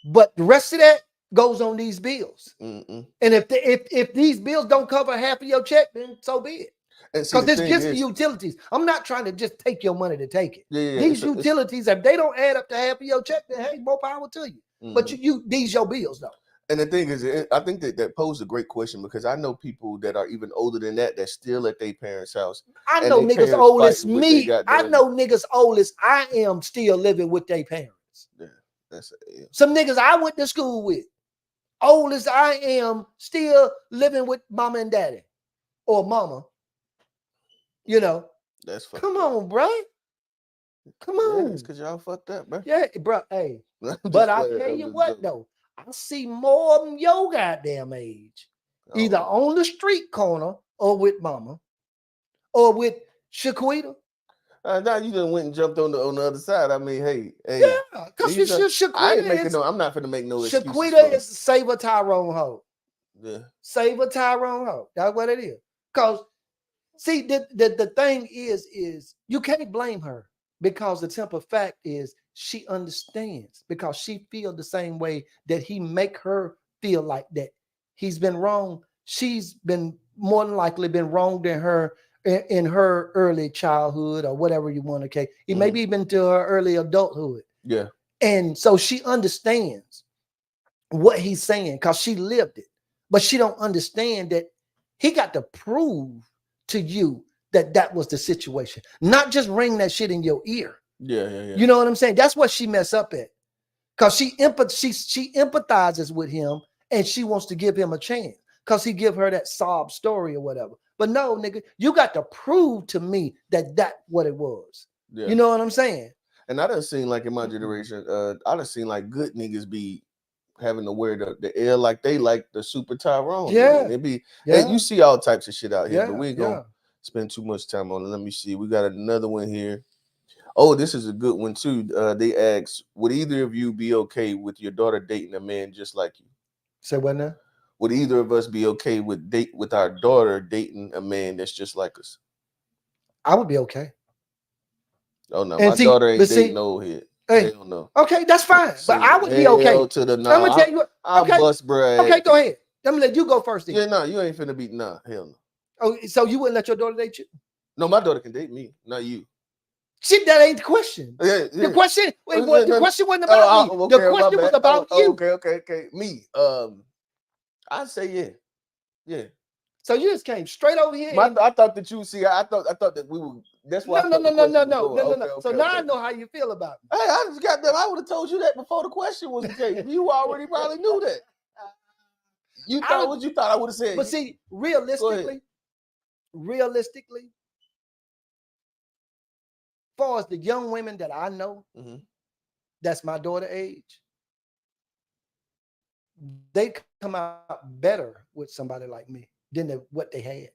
But the rest of that goes on these bills. And if these bills don't cover half of your check, then so be it. Because it's just the utilities. I'm not trying to just take your money to take it. These utilities, if they don't add up to half of your check, then hey, more power to you. But these your bills though. And the thing is, I think that posed a great question because I know people that are even older than that that's still at their parents' house. I know niggas old as me. I know niggas old as I am still living with their parents. Yeah, some niggas I went to school with, old as I am, still living with mama and daddy or mama. You know, that's come on, bro. Come on, it's because y'all fucked up, bro. Yeah, bro. Hey, but I tell you what though. I see more of them your goddamn age, either on the street corner or with mama or with Shaquita. Now you done went and jumped on the other side. I mean, hey, yeah, because Shaquita. I ain't making I'm not finna make no excuses. Shaquita is Saber Tyrone hoe. Yeah, Saber Tyrone hoe. That's what it is. Because see, the thing is you can't blame her because the simple fact is. She understands because she feels the same way that he make her feel like that. He's been wrong. She's been more than likely been wronged in her early childhood or whatever you want to say. He maybe even to her early adulthood. Yeah. And so she understands what he's saying because she lived it. But she don't understand that he got to prove to you that was the situation. Not just ring that shit in your ear. Yeah. You know what I'm saying? That's what she mess up at. Because she empathizes with him and she wants to give him a chance. Because he give her that sob story or whatever. But no, nigga, you got to prove to me that what it was. Yeah. You know what I'm saying? And I done seen like in my generation, I done seen like good niggas be having to wear the L like they like the Super Tyrone. Yeah. It be, you see all types of shit out here, but we ain't gonna spend too much time on it. Let me see. We got another one here. Oh, this is a good one too. They asked, would either of you be okay with your daughter dating a man just like you? Say what now? Would either of us be okay with our daughter dating a man that's just like us? I would be okay. Oh no, my daughter ain't dating OleHead. Hey, hell no. Okay, that's fine. But I would be okay. I'm gonna tell you what. Okay. Bust bread. Okay, go ahead. Let me let you go first. Then. Yeah, no, you ain't finna be hell no. Oh, so you wouldn't let your daughter date you? No, my daughter can date me, not you. Shit, that ain't the question. Yeah. The question, the question wasn't about me. Okay, the question was about you. Okay. Me. I'd say yeah. So you just came straight over here. I thought that you see. I thought that we were. That's why. No. Okay, So now I know how you feel about me. Hey, I just got them. I would have told you that before the question was came. You already probably knew that. You thought what you thought I would have said. But see, realistically, as far as the young women that I know, that's my daughter age, they come out better with somebody like me than what they had.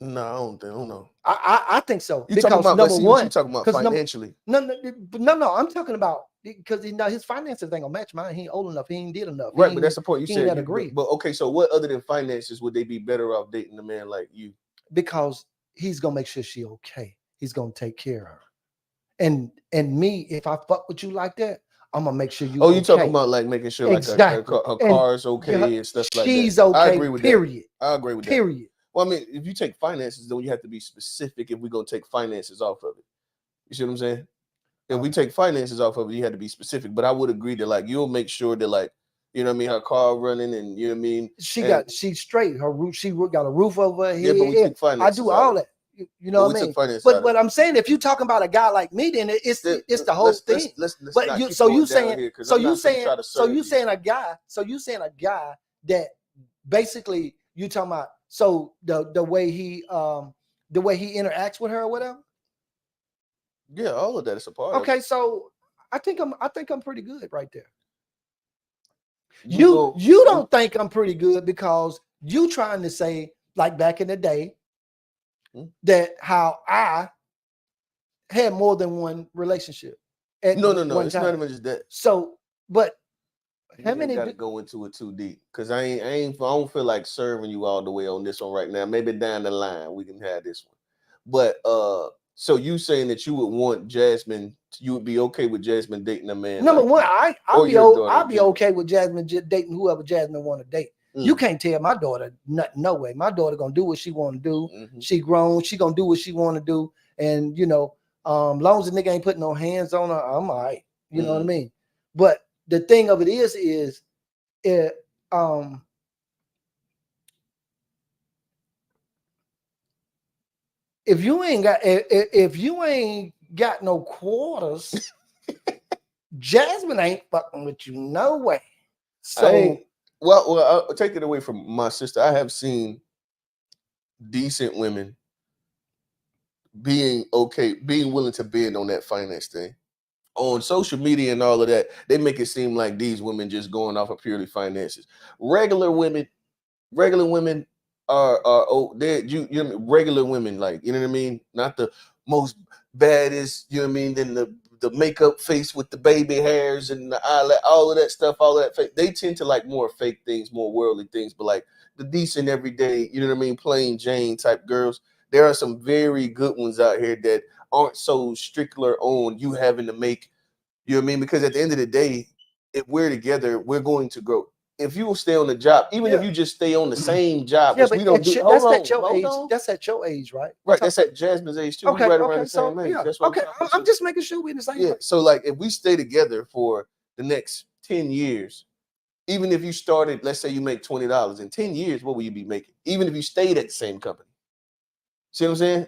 No, I don't know. I think so. You talking about number one? You talking about financially? No. I'm talking about because his finances ain't gonna match mine. He ain't old enough. He ain't did enough. Right, but that's the point. You said agree. But okay, so what other than finances would they be better off dating a man like you? Because he's gonna make sure she okay. He's gonna take care of her. And me, if I fuck with you like that, I'm gonna make sure you. Oh, you talking about like making sure like her car is okay and stuff like that. She's okay. I agree with period. that. I agree with period. That. Well, I mean, if you take finances, then you have to be specific. If we're gonna take finances off of it, you see what I'm saying? If we take finances off of it, you have to be specific. But I would agree that like you'll make sure that like you know what I mean, her car running and you know what I mean. She's straight. Her roof. She got a roof over her head. Yeah, but we take finances. I do all that. You know what I mean? But I'm saying, if you're talking about a guy like me, then it's the whole thing. But you saying a guy that basically you talking about. So the way he interacts with her or whatever. Yeah, all of that is a part. Okay, so I think I'm pretty good right there. You don't think I'm pretty good because you trying to say like back in the day that how I had more than one relationship. No, it's not even just that. So, but how many got to go into it too deep? Because I don't feel like serving you all the way on this one right now. Maybe down the line we can have this one. But so you saying that you would want Jasmine, you would be okay with Jasmine dating a man? Number one, I'll be okay with Jasmine dating whoever Jasmine want to date. You can't tell my daughter nothing, no way. My daughter gonna do what she want to do. She grown, she gonna do what she want to do. And you know, long as the nigga ain't putting no hands on her, I'm all right. You know what I mean? But the thing of it is if you ain't got no quarters, Jasmine ain't fucking with you no way. So well, I'll take it away from my sister. I have seen decent women being willing to bend on that finance thing. On social media and all of that, they make it seem like these women just going off of purely finances. Regular women are regular women, like, you know what I mean? Not the most baddest, you know what I mean, than the makeup face with the baby hairs and the eyelid, all of that stuff, all that fake. They tend to like more fake things, more worldly things, but like the decent everyday, you know what I mean, plain Jane type girls. There are some very good ones out here that aren't so strictly on you having to make, you know what I mean? Because at the end of the day, if we're together, we're going to grow. If you will stay on the job, even if you just stay on the same job, which we don't do. That's at your age, right? Right. That's at Jasmine's age too. Okay, right around the same age. That's what I'm just making sure we're in the same place. So like if we stay together for the next 10 years, even if you started, let's say you make $20 in 10 years, what will you be making? Even if you stayed at the same company. See what I'm saying?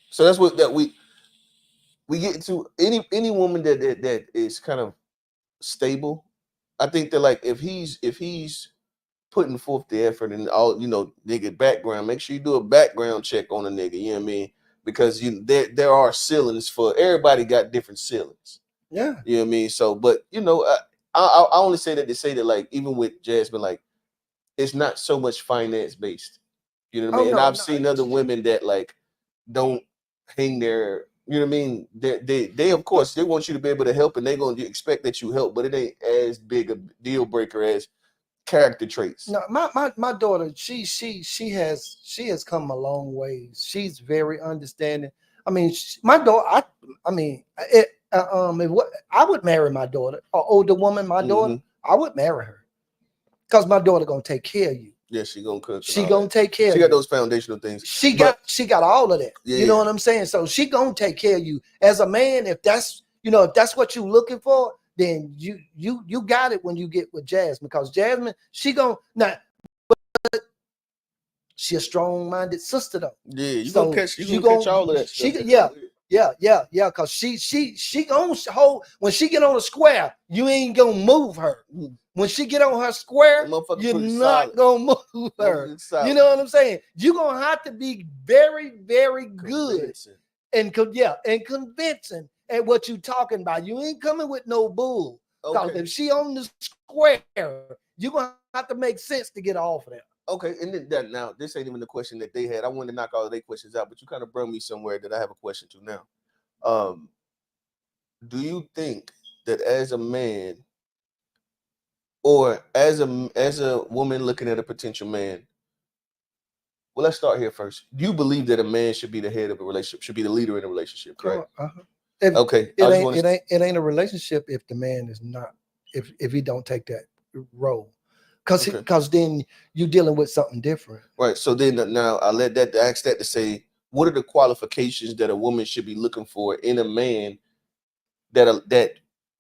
So that's what we get into. Any woman that is kind of stable. I think that like if he's putting forth the effort and all, you know, nigga background, make sure you do a background check on a nigga, you know what I mean? Because there are ceilings for everybody, got different ceilings. Yeah. You know what I mean? So, but you know, I only say that to say that like even with Jasmine, like it's not so much finance based. You know what I mean? And I've seen other women that like don't hang their, you know what I mean? They of course they want you to be able to help, and they're gonna expect that you help, but it ain't as big a deal breaker as character traits. No, my daughter, she has come a long way. She's very understanding. I mean, my daughter, I would marry my daughter, an older woman, my daughter. I would marry her because my daughter gonna take care of you. Yeah, she gonna cook. She gonna take care. She got those foundational things. She got all of that. Yeah, you know what I'm saying? So she gonna take care of you as a man. If that's what you're looking for, then you got it when you get with Jasmine, because Jasmine, she gonna now. she a strong-minded sister though. Yeah, you gonna catch all of that stuff. Yeah. Cause she gonna hold when she get on a square, you ain't gonna move her. When she get on her square, you're not gonna move her. You know what I'm saying? You're gonna have to be very, very good and convincing at what you talking about. You ain't coming with no bull. Because if she on the square, you're gonna have to make sense to get off of there. Okay, and then now this ain't even the question that they had. I wanted to knock all of their questions out, but you kind of brought me somewhere that I have a question to now. Do you think that as a man or as a woman looking at a potential man, well, let's start here first. Do you believe that a man should be the head of a relationship, should be the leader in a relationship, correct? Okay. It ain't a relationship if the man is not, if he don't take that role. Because then you're dealing with something different. Right. So then now I ask that to say, what are the qualifications that a woman should be looking for in a man that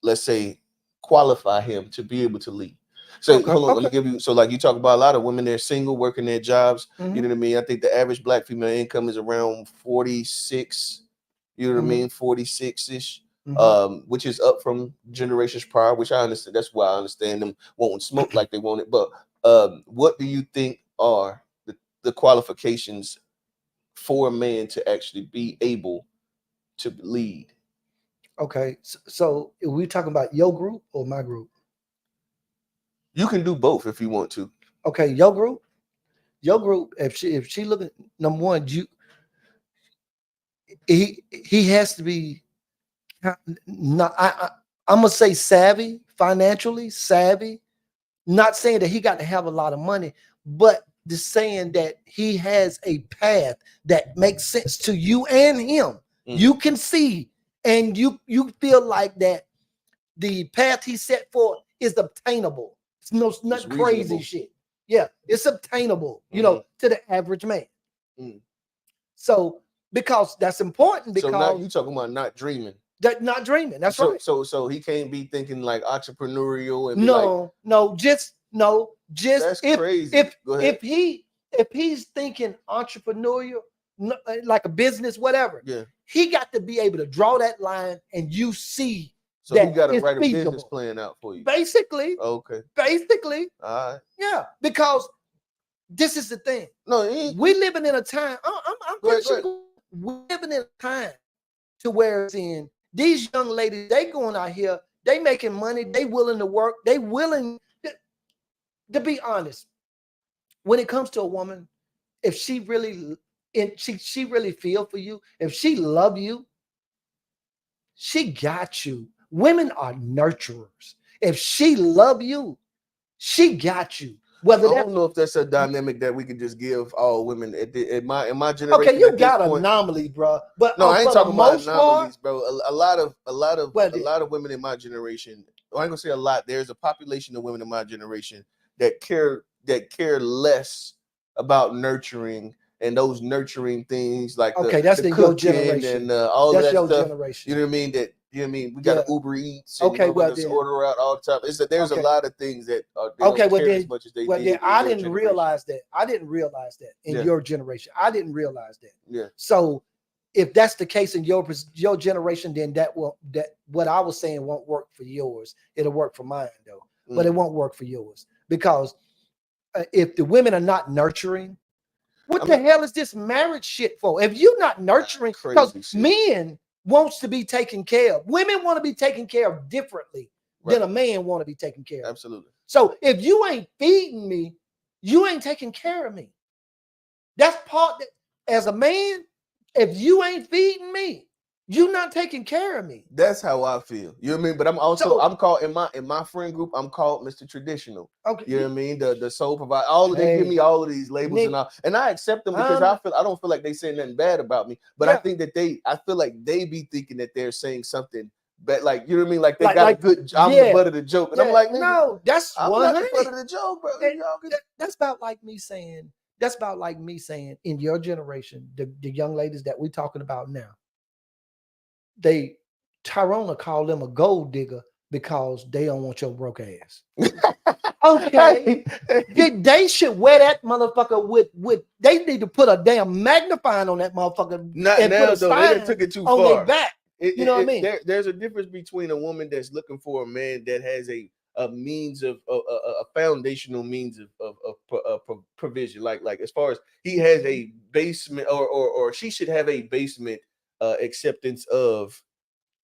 let's say qualify him to be able to lead? So hold on, let me give you. So like you talk about a lot of women, they're single, working their jobs. You know what I mean? I think the average black female income is around 46. You know what I mean? 46-ish. Which is up from generations prior, which I understand. That's why I understand them wanting smoke like they want it. But what do you think are the qualifications for a man to actually be able to lead? Okay, so are we talking about your group or my group? You can do both if you want to. Okay, your group. If she looking, number one, he has to be. Not, I'm gonna say savvy, financially savvy. Not saying that he got to have a lot of money, but just saying that he has a path that makes sense to you and him. You can see, and you feel like that the path he set for is obtainable. It's not crazy shit. Yeah, it's obtainable, you know, to the average man. So because that's important, because so now you talking about not dreaming. That not dreaming. That's right. So he can't be thinking like entrepreneurial and just that's crazy. If he's thinking entrepreneurial, like a business, whatever. Yeah, he got to be able to draw that line, and you see. So that he got to write a business plan out for you. Basically. Okay. Basically. All right. Yeah, because this is the thing. No, we living in a time. I'm pretty sure we're living in a time to where it's in. These young ladies, they going out here, they making money, they willing to work, they willing to be honest. When it comes to a woman, if she really she really feel for you, if she love you, she got you. Women are nurturers. If she love you, she got you. I don't know if that's a dynamic that we can just give all women in my generation. Okay, you got anomalies, bro. But no, I ain't talking about anomalies, bro. A lot of women in my generation. I ain't gonna say a lot. There's a population of women in my generation that care less about nurturing and those nurturing things like that's the your generation and all that's that your stuff. Generation. You know what I mean? That you know what I mean? We got Uber Eats. And, order out all the time. There's a lot of things that don't care as much as they did. I didn't realize that. I didn't realize that in your generation. I didn't realize that. Yeah. So if that's the case in your generation, then that what I was saying won't work for yours. It'll work for mine though, but it won't work for yours because if the women are not nurturing, what the hell is this marriage shit for? If you're not nurturing, because men wants to be taken care of. Women want to be taken care of differently than a man want to be taken care of. Absolutely. So if you ain't feeding me, you ain't taking care of me. That's part that as a man, if you ain't feeding me, you're not taking care of me. That's how I feel. You know what I mean? But I'm called in my friend group, I'm called Mr. Traditional. Okay. You know what I mean? The soul provider. They give me all of these labels and I accept them because I don't feel like they say nothing bad about me. But I think that I feel like they be thinking that they're saying something but like you know what I mean? Like they got a good I'm the butt of the joke. And I'm like, no, that's I'm not the butt of the joke, bro. That's about like me saying, in your generation, the young ladies that we're talking about now. Tyrone called them a gold digger Because they don't want your broke ass. Okay. They should wear that motherfucker with they need to put a damn magnifying on that motherfucker. Not and now, put a though. They took it too on far. their back. You know what I mean? There's a difference between a woman that's looking for a man that has a means of a foundational means of provision, like as far as he has a basement or she should have a basement acceptance of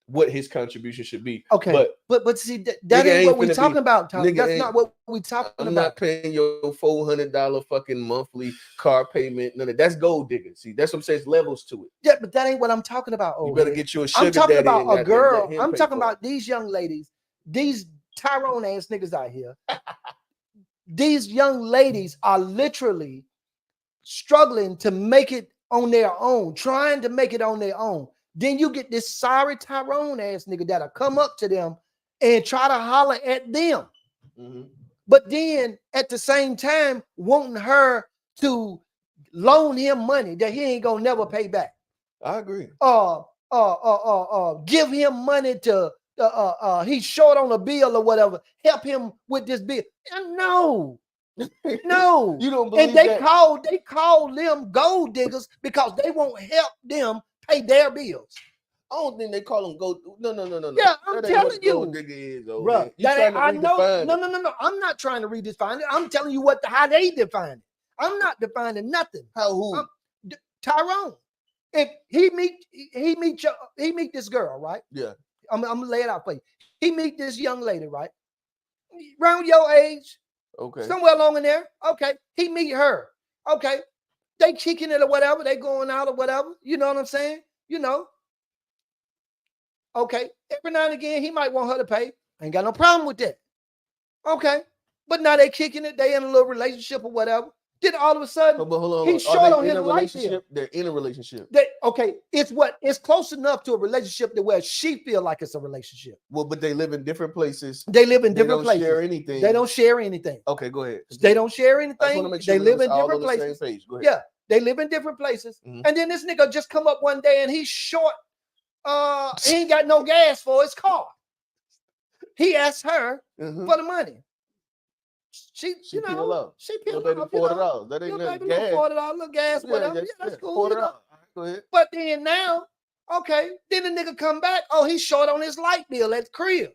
what his contribution should be. Okay, but see that ain't what we talking about. That's not what we talking about. I'm not paying your $400 fucking monthly car payment. None of that's gold digging. See, that's what I'm saying. It's levels to it. Yeah, but that ain't what I'm talking about. You better get you a sugar I'm talking daddy about a girl. I'm talking about these young ladies, these Tyrone ass niggas out here. These young ladies are literally struggling to make it on their own, trying to make it on their own. Then you get this sorry Tyrone ass nigga that'll come up to them and try to holler at them. Mm-hmm. But then at the same time, wanting her to loan him money that he ain't gonna never pay back. I agree. Give him money to he's short on a bill or whatever. Help him with this bill. No. No. You don't believe and they call them gold diggers because they won't help them pay their bills. I don't think they call them gold. No. Yeah, I'm telling you, gold digger is, bro. I know. No. I'm not trying to redefine it. I'm telling you how they define it. I'm not defining nothing. How who? Tyrone. If he meet this girl, right? Yeah. I'm gonna lay it out for you. He meet this young lady, right? Around your age. Okay. Somewhere along in there. Okay. He meet her. Okay. They kicking it or whatever. They going out or whatever. You know what I'm saying? You know. Okay. Every now and again, he might want her to pay. Ain't got no problem with that. Okay. But now they kicking it. They in a little relationship or whatever. Then all of a sudden, but hold on. he's short on his relationship. They're in a relationship. It's close enough to a relationship to where she feel like it's a relationship. Well, but they live in different places. They live in different places. They don't share anything. They don't share anything. Okay, go ahead. They don't share anything. They live in different places. The same page. Go ahead. Yeah, they live in different places. Mm-hmm. And then this nigga just come up one day and he's short. He ain't got no gas for his car. He asked her for the money. She peel off. $40. That ain't nothing. $40, little gas, whatever. Yeah, that's cool. $40. Go ahead. But then now, okay, then the nigga come back. Oh, he's short on his light bill at the crib.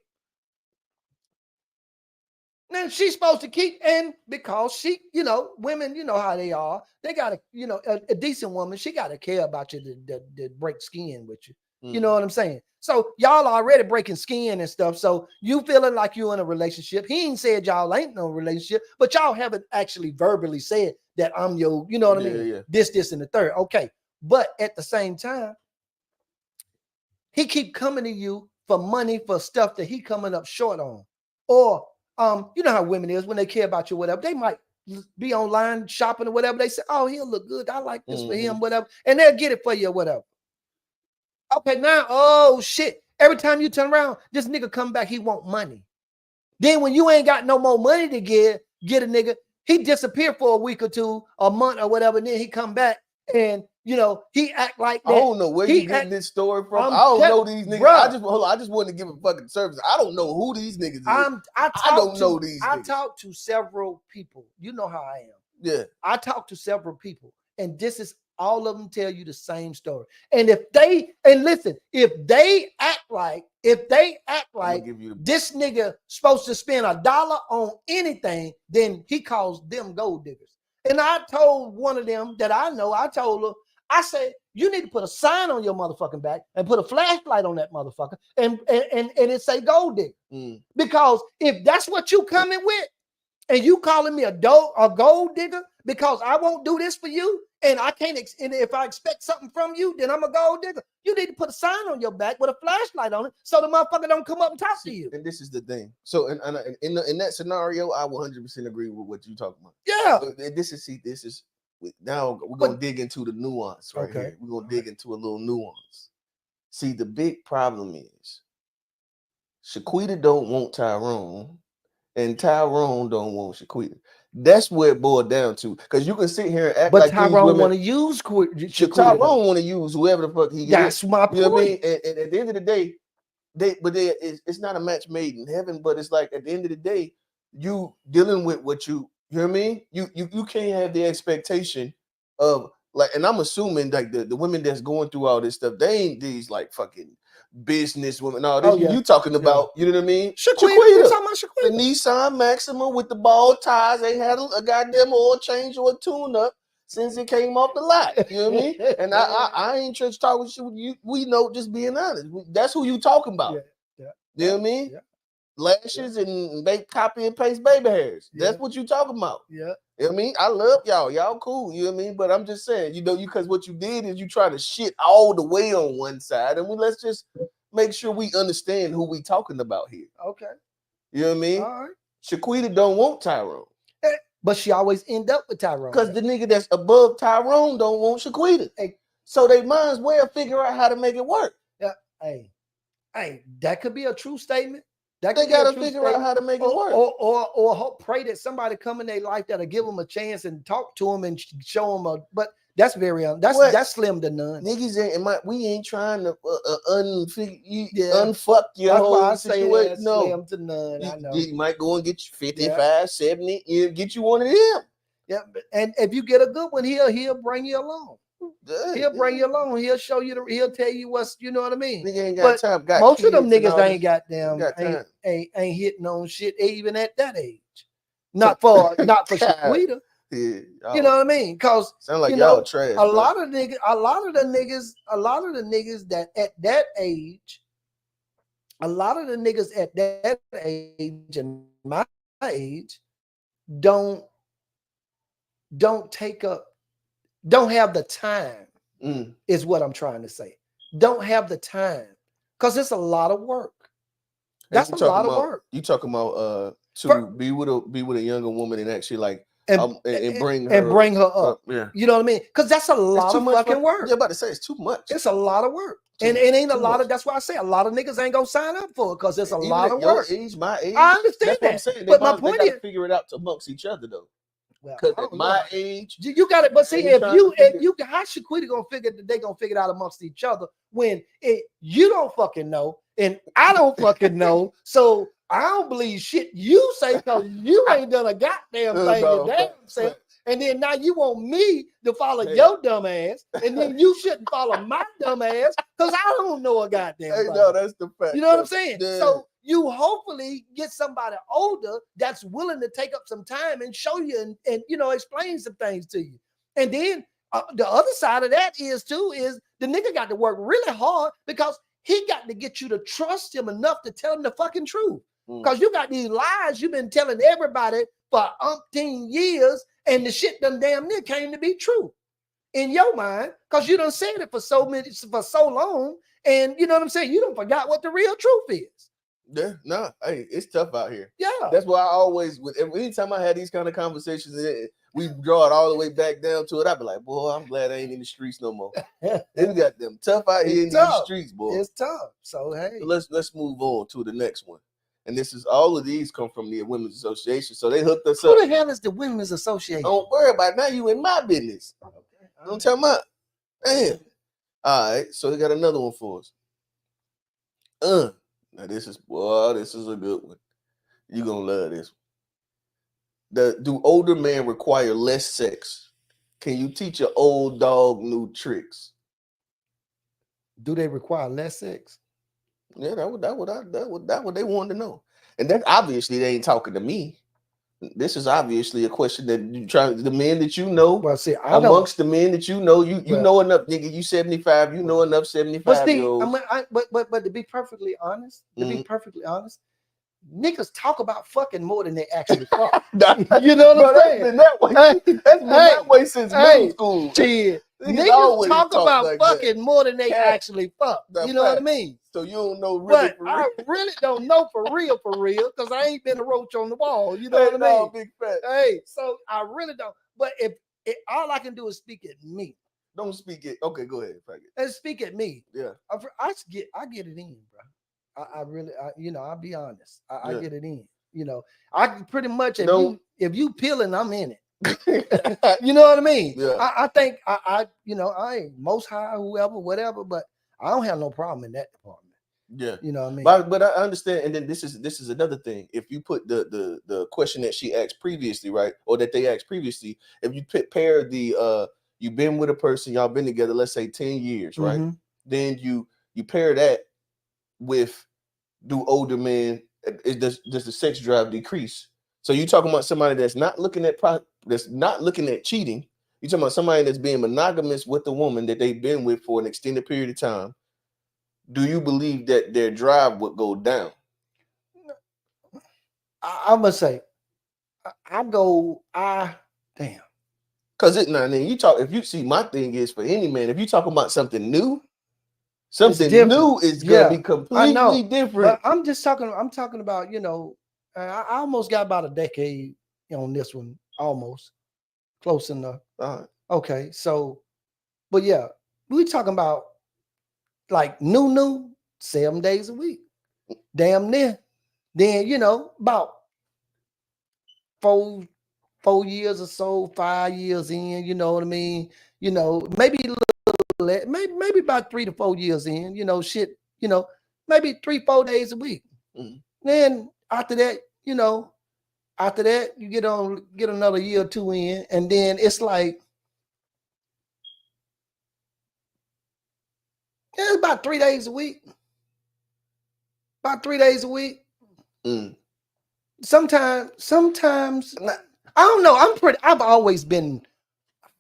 Now she's supposed to keep, and because she, women, you know how they are. They gotta, a decent woman, she gotta care about you to break skin with you. You know what I'm saying? So y'all already breaking skin and stuff. So you feeling like you're in a relationship. He ain't said y'all ain't no relationship, but y'all haven't actually verbally said that I'm your, you know what I mean? Yeah. This, and the third. Okay. But at the same time, he keep coming to you for money for stuff that he coming up short on. Or, you know how women is when they care about you, whatever, they might be online shopping or whatever. They say, oh, he'll look good. I like this for him, whatever. And they'll get it for you or whatever. Okay, now, oh shit. Every time you turn around, this nigga come back, he want money. Then when you ain't got no more money to get a nigga, he disappear for a week or two, a month or whatever, and then he come back and, he act like that. I don't know where you getting this story from. I don't know these niggas. Bruh, I just want to give a fucking service. I don't know who these niggas is. I don't know these niggas. I talk to several people. You know how I am. Yeah. I talk to several people, and this is all of them tell you the same story. And if they act like this nigga supposed to spend $1 on anything, then he calls them gold diggers. And I told one of them that I know, I told her, I said, you need to put a sign on your motherfucking back and put a flashlight on that motherfucker and it say gold digger. Because if that's what you coming with and you calling me a gold digger because I won't do this for you, and I can't, and if I expect something from you, then I'm a gold digger. You need to put a sign on your back with a flashlight on it so the motherfucker don't come up and talk to you. And this is the thing. So in that scenario, I 100% agree with what you're talking about. Yeah. This is now we're gonna dig into the nuance right here. We're gonna dig into a little nuance. See, the big problem is Shaquita don't want Tyrone, and Tyrone don't want Shaquita. That's where it boiled down to. Because you can sit here and act like Tyrone want to use Shaquita. Tyrone want to use whoever the fuck he gets. That's my point. You know what I mean? And at the end of the day, it's not a match made in heaven, but it's like at the end of the day, you dealing with what you hear me? You can't have the expectation of like, and I'm assuming like the women that's going through all this stuff, they ain't these like fucking business women. No, this you talking about, you know what I mean? Shaquita. Talking about Shaquita. The Nissan Maxima with the ball tires, they had a goddamn oil change or a tune up since it came off the lot. You know what I mean? And I ain't trying to talk with you. We know, just being honest. That's who you talking about. You know what I mean? Lashes and they copy and paste baby hairs. That's what you talking about. You know what I mean? I love y'all. Y'all cool. You know what I mean? But I'm just saying, because what you did is you try to shit all the way on one side. And let's just make sure we understand who we talking about here. Okay. You know what I mean? All right. Shaquita don't want Tyrone. But she always end up with Tyrone. Because the nigga that's above Tyrone don't want Shaquita. So they might as well figure out how to make it work. Yeah. Hey, that could be a true statement. They gotta figure out how to make it work, or pray that somebody come in their life that'll give them a chance and talk to them and show them. But that's that's slim to none. Niggas we ain't trying to unfuck your that's whole why I say situation. That's slim to none. I know. You might go and get you 55, 70, get you one of them. Yeah, and if you get a good one, he'll bring you along. He'll bring you along. He'll show you. He'll tell you what's. You know what I mean. Nigga ain't got time. Most of them niggas ain't ain't hitting on shit even at that age. Not for Shaquita. Yeah, you know what I mean? Because sound like y'all trash. A lot of the niggas that at that age, and my age, don't have the time, is what I'm trying to say. Don't have the time, because it's a lot of work. That's a lot of work. You talking about be with a younger woman and actually like and bring her up. Yeah, you know what I mean? Because that's a lot of fucking work. Yeah, about to say it's too much. It's a lot of work. And it ain't a lot of. That's why I say a lot of niggas ain't gonna sign up for it, because it's a lot of work. Your age, my age. I understand that. What I'm saying. But my point is, figure it out amongst each other though. Because at my age, you got it. But see, if you how Shaquita gonna figure that they gonna figure it out amongst each other when you don't fucking know and I don't fucking know. So I don't believe shit you say, because you ain't done a goddamn thing your damn self. And then now you want me to follow your dumb ass, and then you shouldn't follow my dumb ass because I don't know a goddamn thing. No, that's the fact. You know what I'm saying? Yeah. So you hopefully get somebody older that's willing to take up some time and show you and explain some things to you. And then the other side of that is the nigga got to work really hard, because he got to get you to trust him enough to tell him the fucking truth. Because you got these lies you've been telling everybody for umpteen years, and the shit done damn near came to be true in your mind, because you done said it for so long, and you know what I'm saying? You done forgot what the real truth is. Yeah, no, hey, it's tough out here. Yeah. That's why I always, anytime I had these kind of conversations, we draw it all the way back down to it. I be like, boy, I'm glad I ain't in the streets no more. It got them tough out here in these streets, boy. It's tough. So hey, let's move on to the next one. And all of these come from the Women's Association. So they hooked us up. Who the hell is the Women's Association? Don't worry about it. Now you in my business. Okay. Don't tell me. Damn. All right. So they got another one for us. Now this is a good one. You're gonna love this one. Do older men require less sex? Can you teach an old dog new tricks? Do they require less sex? Yeah, that what they wanted to know. And that obviously they ain't talking to me. This is obviously a question that you try the men that you know. Well, see, amongst the men that you know, you know enough, nigga. You 75, you know enough 75-year-olds. But to be perfectly honest, niggas talk about fucking more than they actually fuck. You know what I'm saying? That's been that way since middle school. Shit. Niggas talk about like fucking that. More than they actually fuck. You know what I mean? So you don't know really. But I really don't know for real, because I ain't been a roach on the wall. You know what I mean? Big fat. Hey, so I really don't. But if all I can do is speak at me. Don't speak it. Okay, go ahead. And speak at me. Yeah. I get it in, bro. I really, I'll be honest. I get it in. I pretty much if you peeling, I'm in it. You know what I mean? Yeah. I think I ain't most high, whoever, whatever, but I don't have no problem in that department. Yeah, you know what I mean. But I understand, and then this is another thing. If you put the question that she asked previously, right, or that they asked previously, if you pair the you've been with a person, y'all been together, let's say 10 years, right? Then you pair that with, do older men, does the sex drive decrease? So you talking about somebody that's not looking at cheating. You talking about somebody that's being monogamous with a woman that they've been with for an extended period of time. Do you believe that their drive would go down? I'm gonna say, damn. Cause if you see, my thing is, for any man, if you talking about something new, something new is gonna be completely different. But I'm talking about, I almost got about a decade on this one, almost close enough. Okay, so, but yeah, we talking about like new 7 days a week, damn near. Then about 4 years or so, 5 years in, you know what I mean? Maybe a little, maybe about 3 to 4 years in, maybe 3-4 days a week. Then after that, you get another year or two in, and then it's like, it's about 3 days a week. About 3 days a week. Sometimes, I don't know. I've always been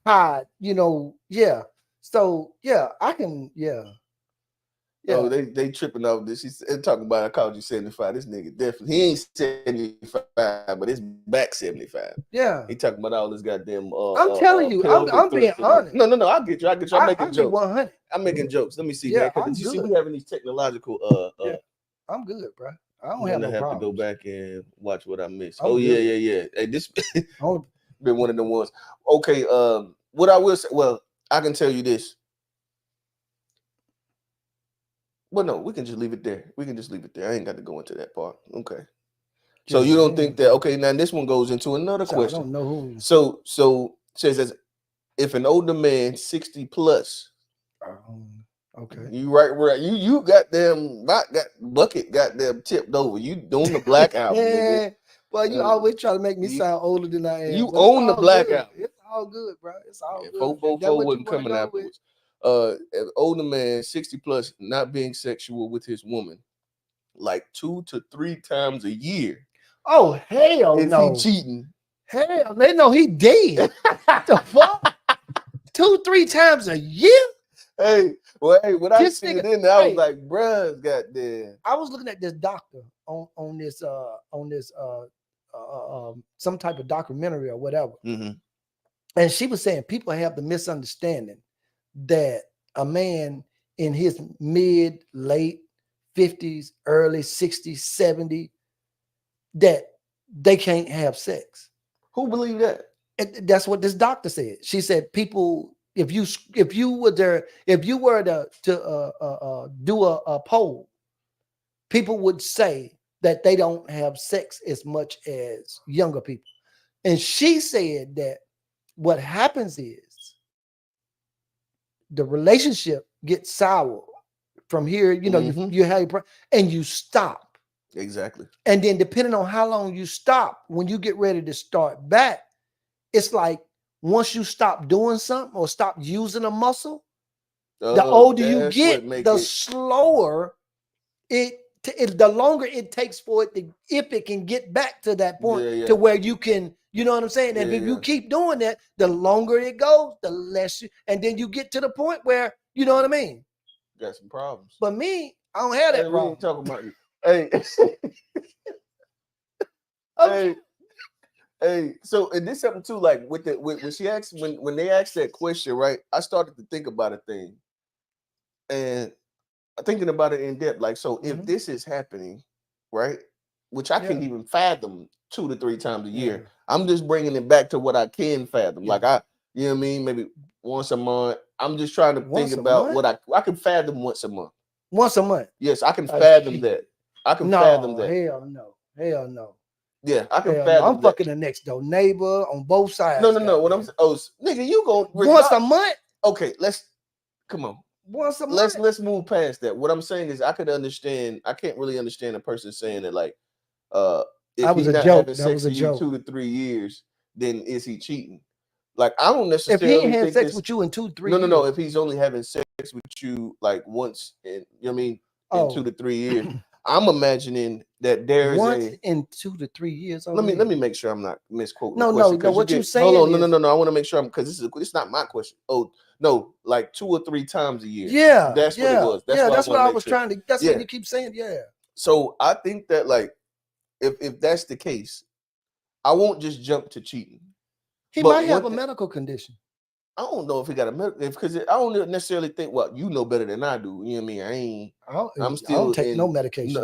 high, yeah. So yeah, I can, yeah. Oh, they tripping off this. He's talking about, I called you 75. This nigga definitely, he ain't 75, but it's back 75. Yeah. He talking about all this goddamn. I'm telling you, I'm being honest. No, I get you. I'm making jokes. 100. I'm making jokes. Let me see, man. Because you see, we having these technological. I'm good, bro. I don't have to go back and watch what I missed. Yeah. Hey, this been one of the ones. Okay. What I will say, well, I can tell you this. Well, no, we can just leave it there. I ain't got to go into that part. Okay. So you don't think that? Okay. Now this one goes into another question. I don't know who. So says, if an older man 60 plus. Okay. You right. You goddamn got bucket goddamn tipped over. You doing the Black Album. Nigga. Well, you always try to make me sound older than I am. You own the Black Album. It's all good, bro. It's all good. 444 wasn't coming afterwards. An older man, 60 plus, not being sexual with his woman, like 2 to 3 times a year. Oh hell no! Is he cheating? Hell, they know he dead. The fuck? 2-3 times a year? Hey, when I see it in there, I was like, bruh, goddamn. I was looking at this doctor on this some type of documentary or whatever, and she was saying people have the misunderstanding that a man in his mid, late 50s, early 60s, 70s, that they can't have sex. Who believe that? And that's what this doctor said. She said people, if you were to do a poll, people would say that they don't have sex as much as younger people. And she said that what happens is the relationship gets sour from here. You have, and you stop. Exactly. And then depending on how long you stop, when you get ready to start back, it's like once you stop doing something or stop using a muscle, the older you get, the slower the longer it takes for it to, if it can get back to that point to where you can, you know what I'm saying? And if you keep doing that, the longer it goes, the less and then you get to the point where, you know what I mean? Got some problems. But me, I don't have that problem. We ain't talking about you. Hey, so and this something too, like when she asked, when they asked that question, right? I started to think about a thing, and thinking about it in depth. Like, so if this is happening, right, which I can't even fathom 2 to 3 times a year, I'm just bringing it back to what I can fathom. Like you know what I mean? Maybe once a month. I'm just trying to think about what I can fathom once a month. Once a month. Yes, I can fathom that. I can fathom that. Hell no. Yeah, I can fathom I'm fucking the next door neighbor on both sides. No. What I'm saying, nigga, you go once a month. Okay, come on. let's move past that. What I'm saying is I can't really understand a person saying that like if he's not having sex with you 2 to 3 years, then is he cheating? Like I don't necessarily if he ain't had sex with you in 2 to 3 years. No, if he's only having sex with you like once in, you know what I mean, in 2 to 3 years. I'm imagining that there's once in 2 to 3 years. Let me make sure I'm not misquoting. No, what you saying? Hold on, no. I want to make sure because it's not my question. Oh no, like 2 or 3 times a year. Yeah, that's what it was. That's what I was trying to. That's what you keep saying. Yeah. So I think that like if that's the case, I won't just jump to cheating. He might have a medical condition. I don't know if he got a medical, because I don't necessarily think. Well, you know better than I do. You know what I mean? I don't take no medication.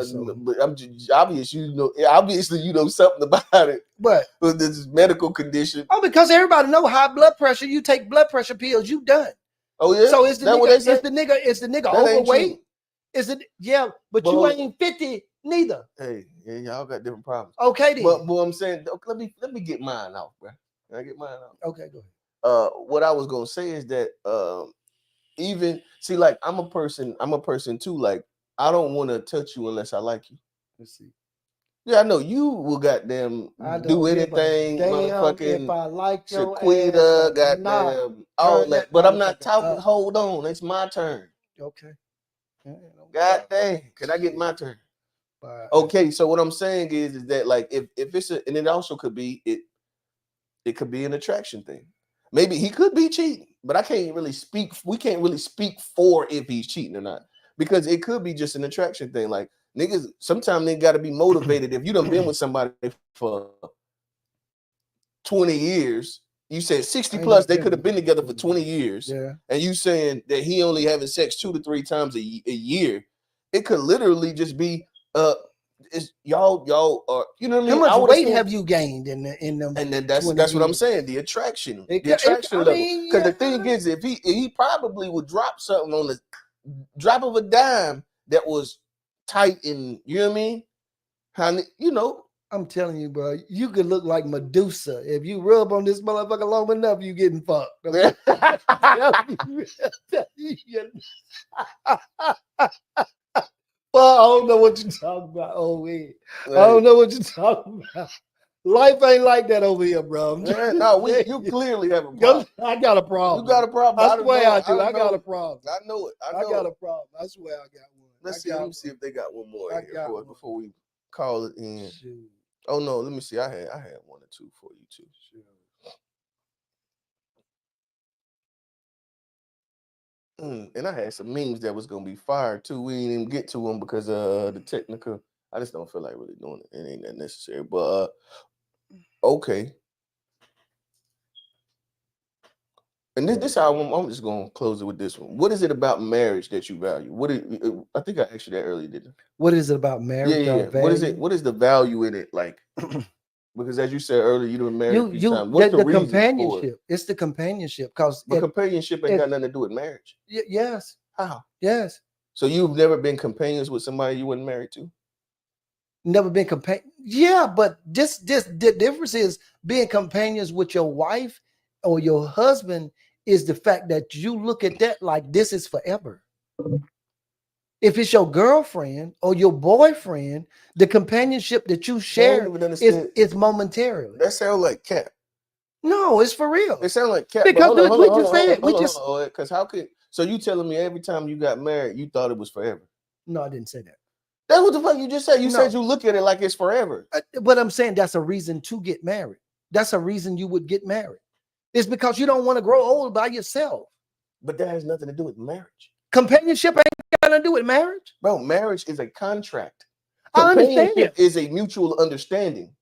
But I'm just, obviously you know something about it. But this medical condition. Oh, because everybody know high blood pressure. You take blood pressure pills, you done. Oh yeah. So it's the nigga overweight. Is it? Yeah, but you ain't 50 neither. Hey, yeah, y'all got different problems. Okay, then. But I'm saying, let me get mine off, bro. Can I get mine off? Okay, go ahead. What I was gonna say is that even see, like I'm a person too. Like I don't want to touch you unless I like you. Let's see. Yeah, I know you will goddamn do anything, motherfucking. If I like your Sequita, goddamn, all that. But I'm not talking. Hold on, it's my turn. Okay. God dang, can I get my turn? Okay, so what I'm saying is that like if it's and it also could be it could be an attraction thing. Maybe he could be cheating, but I can't really speak. We can't really speak for if he's cheating or not, because it could be just an attraction thing. Like niggas, sometimes they got to be motivated. If you done been with somebody for 20 years, you said 60 plus, they could have been together for 20 years. Yeah. And you saying that he only having sex 2 to 3 times a year, it could literally just be is y'all are, you know what I mean? How much weight have you gained in them? And then that's what I'm saying. The attraction level. Because the thing is, if he probably would drop something on the drop of a dime that was tight and you know what I mean? How you know? I'm telling you, bro, you could look like Medusa if you rub on this motherfucker long enough. You getting fucked. Well, I don't know what you're talking about. Oh, man. I don't know what you're talking about. Life ain't like that over here, bro. No, you clearly have a problem. I got a problem. You got a problem. I swear I do. I got a problem. I know it. I got a problem. I swear I got one. Let me see if they got one more in here before we call it in. Shoot. Oh no, let me see. I had 1 or 2 for you too. Sure. And I had some memes that was gonna be fired too. We didn't even get to them because the technical. I just don't feel like really doing it. It ain't that necessary. But okay. And this how I'm just gonna close it with this one. What is it about marriage that you value? I think I asked you that earlier, didn't I? What is it about marriage? Yeah. What is it? What is the value in it? Like, because as you said earlier, you've been married a few times. What's the reason companionship? For it? It's the companionship, because companionship ain't got nothing to do with marriage. Yes. How? Yes. So you've never been companions with somebody you weren't married to? Never been companion. Yeah, but this the difference is being companions with your wife or your husband is the fact that you look at that like this is forever. If it's your girlfriend or your boyfriend, the companionship that you share is momentarily. That sounds like cap. No, it's for real. It sounds like cap. Because we just said because how could so you telling me every time you got married you thought it was forever? No, I didn't say that. That's what the fuck you just said. You said you look at it like it's forever. But I'm saying that's a reason to get married. That's a reason you would get married. It's because you don't want to grow old by yourself. But that has nothing to do with marriage. Companionship ain't got nothing to do with marriage. Bro, marriage is a contract. I understand it. Is a mutual understanding.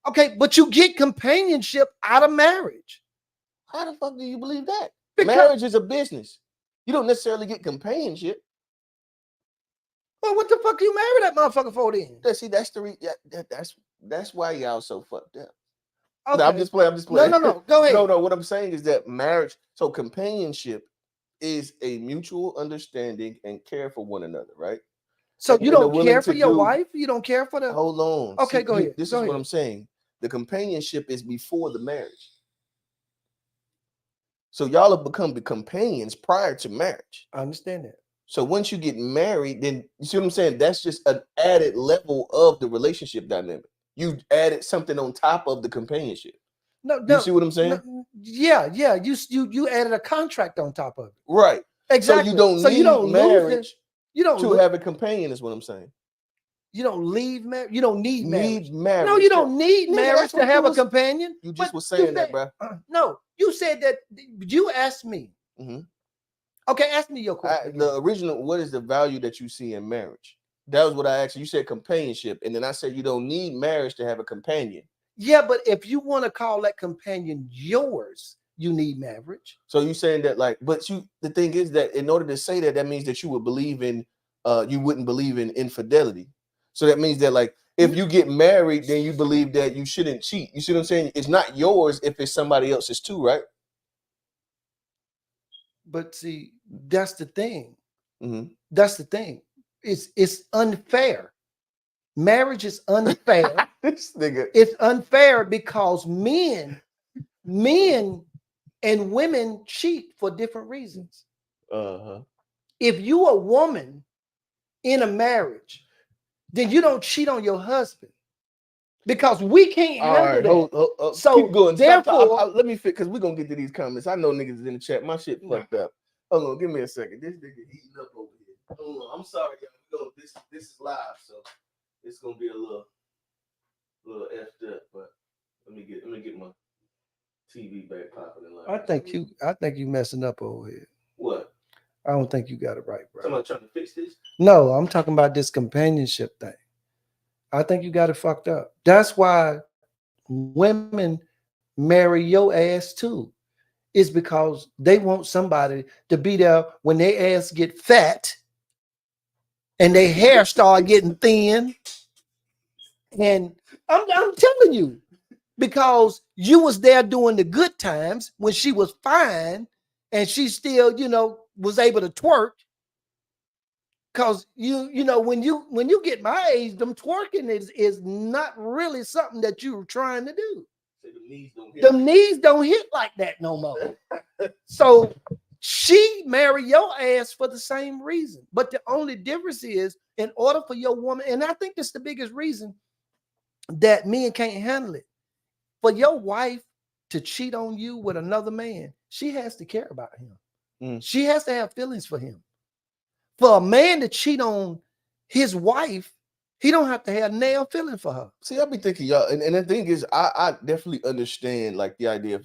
Okay, but you get companionship out of marriage. How the fuck do you believe that? Because marriage is a business. You don't necessarily get companionship. Well, what the fuck you married that motherfucker for then? See, that's why y'all so fucked up. Okay. No, I'm just playing. No. Go ahead. No. What I'm saying is that marriage, so companionship is a mutual understanding and care for one another, right? So you don't care for your wife? You don't care for the... Hold on. Okay, go ahead. This is what I'm saying. The companionship is before the marriage. So y'all have become the companions prior to marriage. I understand that. So once you get married, then you see what I'm saying? That's just an added level of the relationship dynamic. You added something on top of the companionship. No, you see what I'm saying? Yeah. You added a contract on top of it. Right. Exactly. So you don't need marriage to have a companion, is what I'm saying. You don't leave marriage. You don't need marriage. marriage. No, you don't need marriage to have a companion. You just was saying that, bro. No, you said that. You asked me. Mm-hmm. Okay, ask me your question. The original, what is the value that you see in marriage? That was what I asked you. You said companionship, and then I said you don't need marriage to have a companion. Yeah, but if you want to call that companion yours, you need marriage. So you saying that, like, but the thing is that in order to say that, that means that you would believe in, you wouldn't believe in infidelity. So that means that, like, if you get married, then you believe that you shouldn't cheat. You see what I'm saying? It's not yours if it's somebody else's too, right? But see, that's the thing. Mm-hmm. That's the thing. It's unfair. Marriage is unfair. This nigga. It's unfair because men and women cheat for different reasons. Uh-huh. If you a woman in a marriage, then you don't cheat on your husband because we can't handle that. Hold, so keep going. Therefore, let me fit because we're gonna get to these comments. I know niggas is in the chat. My shit fucked up. Hold on, give me a second. This nigga heating up over here. Hold on, I'm sorry, y'all. This is live, so it's gonna be a little effed up. But let me get my TV back popping in line. I think you messing up over here. What? I don't think you got it right, bro. Somebody trying to fix this? No, I'm talking about this companionship thing. I think you got it fucked up. That's why women marry your ass too. It's because they want somebody to be there when their ass get fat and their hair start getting thin. And I'm telling you, because you was there during the good times when she was fine and she still, was able to twerk. Because when you get my age, them twerking is not really something that you're trying to do. Them knees don't hit like that no more. So she married your ass for the same reason. But the only difference is, in order for your woman, and I think that's the biggest reason that men can't handle it, for your wife to cheat on you with another man, she has to care about him. She has to have feelings for him. For a man to cheat on his wife, he don't have to have nail feeling for her. See, I be thinking, y'all, and the thing is, I definitely understand, like, the idea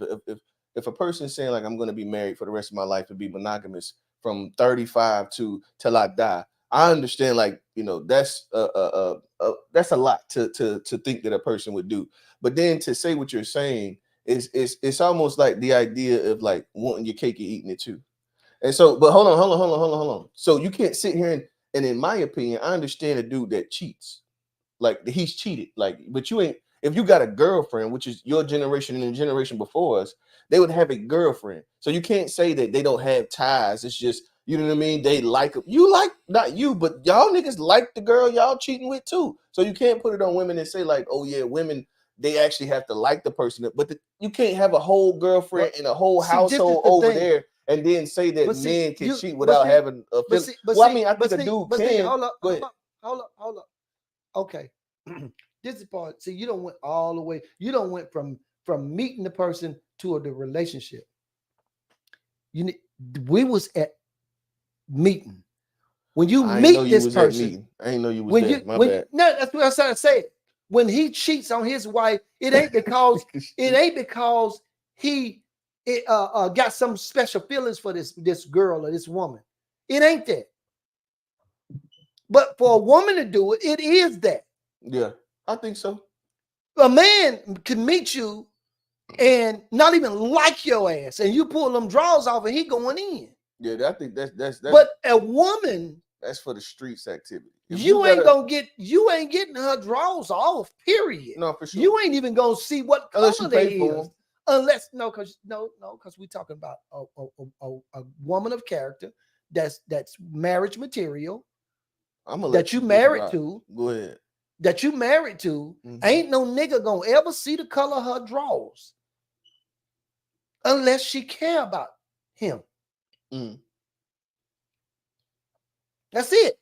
if a person is saying, like, I'm going to be married for the rest of my life and be monogamous from 35 till I die. I understand, like, that's a lot to think that a person would do. But then to say what you're saying it's almost like the idea of, like, wanting your cake and eating it too. And so, but hold on. So you can't sit here and in my opinion, I understand a dude that cheats. Like, he's cheated. Like, but you ain't, if you got a girlfriend, which is your generation and the generation before us, they would have a girlfriend. So you can't say that they don't have ties. It's just, you know what I mean? They like, you like, not you, but y'all niggas like the girl y'all cheating with too. So you can't put it on women and say, like, oh yeah, women, they actually have to like the person. But you can't have a whole girlfriend and a whole household over there and then say that men can cheat without having a feeling. I mean, I think a dude can. Go ahead. Hold up. Okay. This is part. See, you don't went all the way. You don't went from meeting the person to the relationship. We was at meeting. When you meet this person, I ain't know you was there. My bad. No, that's what I was trying to say. When he cheats on his wife, it ain't because he got some special feelings for this girl or this woman. It ain't that. But for a woman to do it, it is that. Yeah, I think so. A man can meet you and not even like your ass, and you pull them drawers off and he going in. Yeah, I think that's. But a woman, that's for the streets activity. You ain't getting her drawers off. Period. No, for sure. You ain't even gonna see what color they is. Unless because we talking about a woman of character that's marriage material. That you married to. Go ahead. That you married to. Ain't no nigga gonna ever see the color of her drawers unless she care about him. Mm. That's it.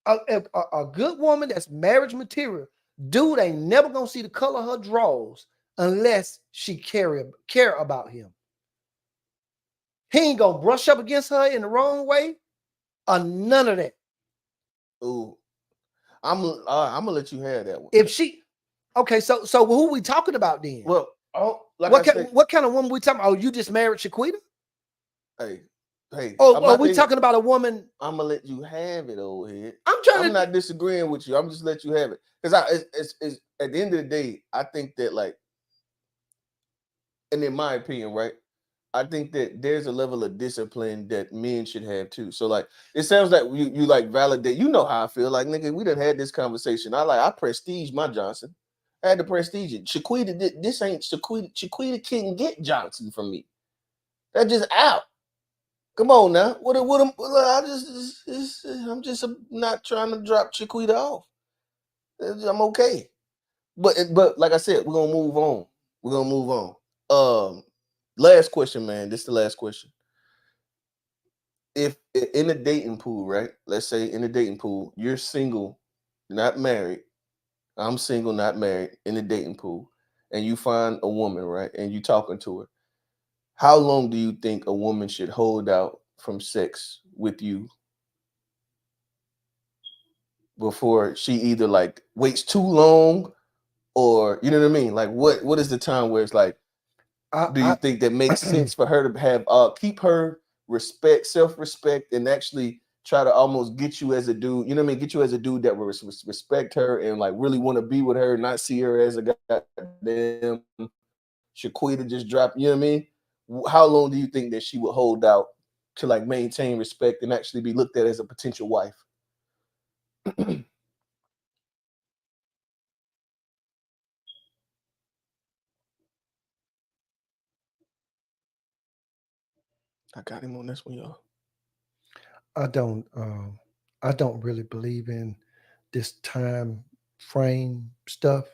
A good woman that's marriage material, dude ain't never gonna see the color of her drawers unless she care about him. He ain't gonna brush up against her in the wrong way or none of that. Ooh, I'm gonna let you have that one. If she, okay, so who we talking about then? Well, like what kind of woman we talking about? Oh, you just married Shaquita? Hey. Oh, are we talking about a woman? I'm gonna let you have it, old head. I'm not disagreeing with you. I'm just let you have it because it's at the end of the day, I think that like, and in my opinion, right, I think that there's a level of discipline that men should have too. So like, it sounds like you like validate. You know how I feel. Like nigga, we done had this conversation. I prestige my Johnson. I had to prestige it. Shaquita, this ain't Shaquita. Shaquita couldn't get Johnson from me. That's just out. Come on now. I'm just not trying to drop Chiquita off. I'm okay. But like I said, we're gonna move on. We're gonna move on. Last question, man. This is the last question. If in the dating pool, right? Let's say in the dating pool, you're single, not married. I'm single, not married, in the dating pool, and you find a woman, right? And you talking to her. How long do you think a woman should hold out from sex with you before she either like waits too long or you know what I mean? Like what is the time where it's like, do you think that makes sense for her to have keep her self-respect and actually try to almost get you as a dude, you know what I mean? Get you as a dude that will respect her and like really want to be with her, not see her as a goddamn Shaquita just dropped, you know what I mean? How long do you think that she would hold out to like maintain respect and actually be looked at as a potential wife? I got him on this one, y'all. I don't really believe in this time frame stuff.